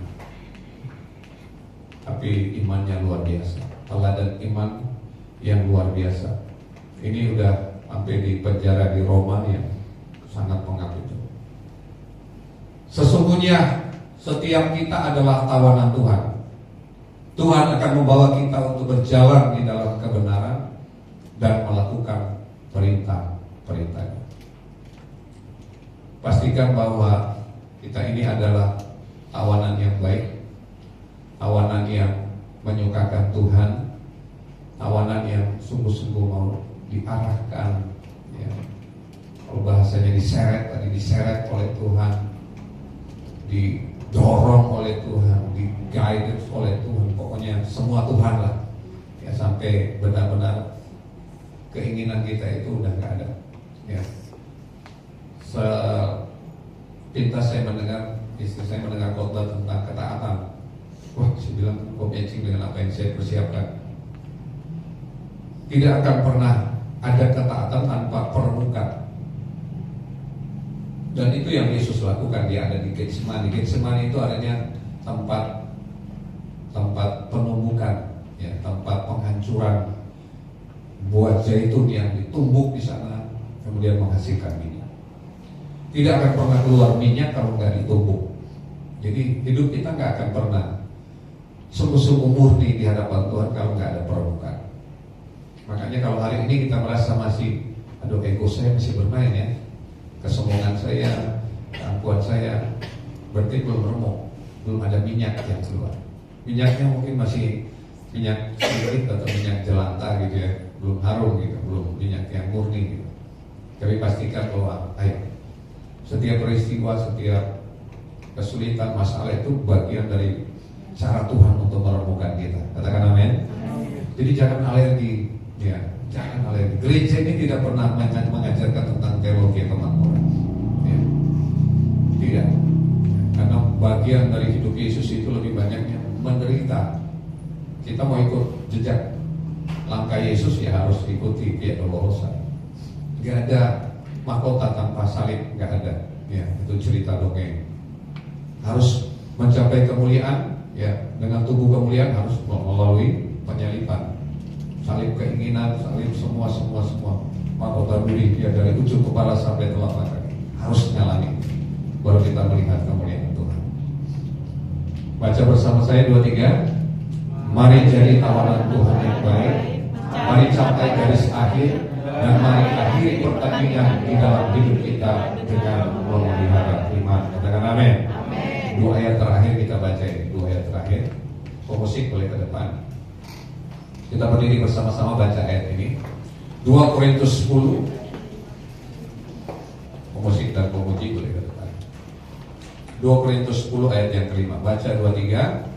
Tapi imannya luar biasa. Teladan iman yang luar biasa. Ini udah sampai di penjara di Roma yang sangat mengakui itu. Sesungguhnya setiap kita adalah tawanan Tuhan. Tuhan akan membawa kita untuk berjalan di dalam kebenaran dan melakukan perintah-perintahnya. Pastikan bahwa kita ini adalah tawanan yang baik, tawanan yang menyukakan Tuhan, tawanan yang sungguh-sungguh mau diarahkan, ya. Kalau bahasanya diseret oleh Tuhan, didorong oleh Tuhan, di-guided oleh Tuhan, pokoknya semua Tuhan lah, ya, sampai benar-benar keinginan kita itu udah nggak ada, ya. Sepintas saya mendengar, istri saya mendengar khotbah tentang ketaatan. Wah, saya bilang kok matching dengan apa yang saya persiapkan. Tidak akan pernah ada ketaatan tanpa permukaan. Dan itu yang Yesus lakukan. Dia ada di Getsemani. Getsemani itu adanya tempat penumbukan, ya, tempat penghancuran buah zaitun yang ditumbuk di sana, kemudian menghasilkan minyak. Tidak akan pernah keluar minyak kalau nggak ditumbuk. Jadi hidup kita nggak akan pernah sungguh-sungguh murni di hadapan Tuhan kalau nggak ada permukaan. Makanya kalau hari ini kita merasa masih, aduh ego saya masih bermain ya, kesombongan saya, keangkuhan saya, berarti belum remuk, belum ada minyak yang keluar. Minyaknya mungkin masih minyak sedikit atau minyak jelantah gitu ya, belum harum gitu, belum minyak yang murni gitu. Tapi pastikan bahwa setiap peristiwa, setiap kesulitan, masalah itu bagian dari cara Tuhan untuk meremukkan kita. Katakan amin. Jadi jangan alergi. Ya, jangan alergi. Gereja ini tidak pernah mengajarkan tentang teologi kemakmuran. Ya. Tidak. Karena bagian dari hidup Yesus itu lebih banyaknya menderita. Kita mau ikut jejak langkah Yesus, ya harus ikuti Via Dolorosa. Gak ada mahkota tanpa salib, gak ada. Ya, itu cerita dongeng. Harus mencapai kemuliaan, ya, dengan tubuh kemuliaan harus melalui penyaliban. Salib keinginan, salib semua mahkota duri, ya, dari ujung kepala sampai telapak kaki harus nyalani, baru kita melihat kemuliaan Tuhan. Baca bersama saya 2-3. Mari jadi tawanan Tuhan yang baik, mari capai garis akhir, dan mari akhiri pertandingan di dalam hidup kita dengan memelihara iman. Katakan amin. Dua ayat terakhir kita baca ini, dua ayat terakhir. Pemusik boleh ke depan. Kita berdiri bersama-sama baca ayat ini. 2 Korintus 10. Pemusik dan pemuji boleh ke depan. 2 Korintus 10 ayat yang kelima. Baca 2-3.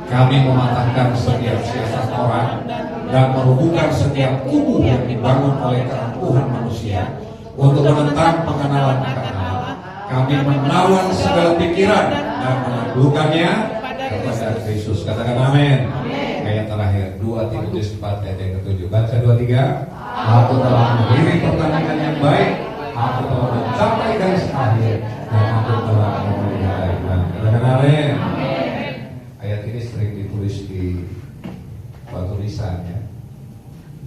Kami mematahkan setiap siasat orang dan merubuhkan setiap kubu yang dibangun oleh keangkuhan manusia untuk menentang pengenalan akan Allah. Kami menawan segala pikiran dan menundukkannya kepada Kristus. Katakan amin. Ayat terakhir 2 Timotius 4 ayat yang ke-7. Baca 2-3. Aku telah mengakhiri pertandingan yang baik, aku telah mencapai garis akhir, dan aku telah memelihara iman. Katakan amin. Ayat ini sering ditulis di batu nisan ya.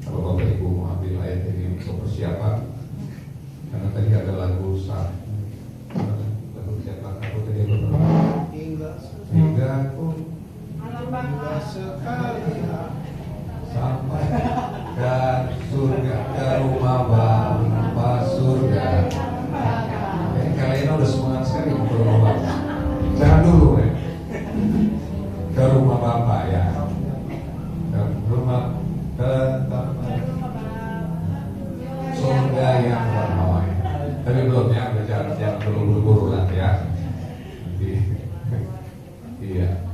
Kalau Bapak Ibu mau ambil ayat ini untuk persiapan, karena tadi ada lagu siapa? Aku tadi berdoa hingga sekali sampai dan ya, jangan terburu-buru lah ya. Iya.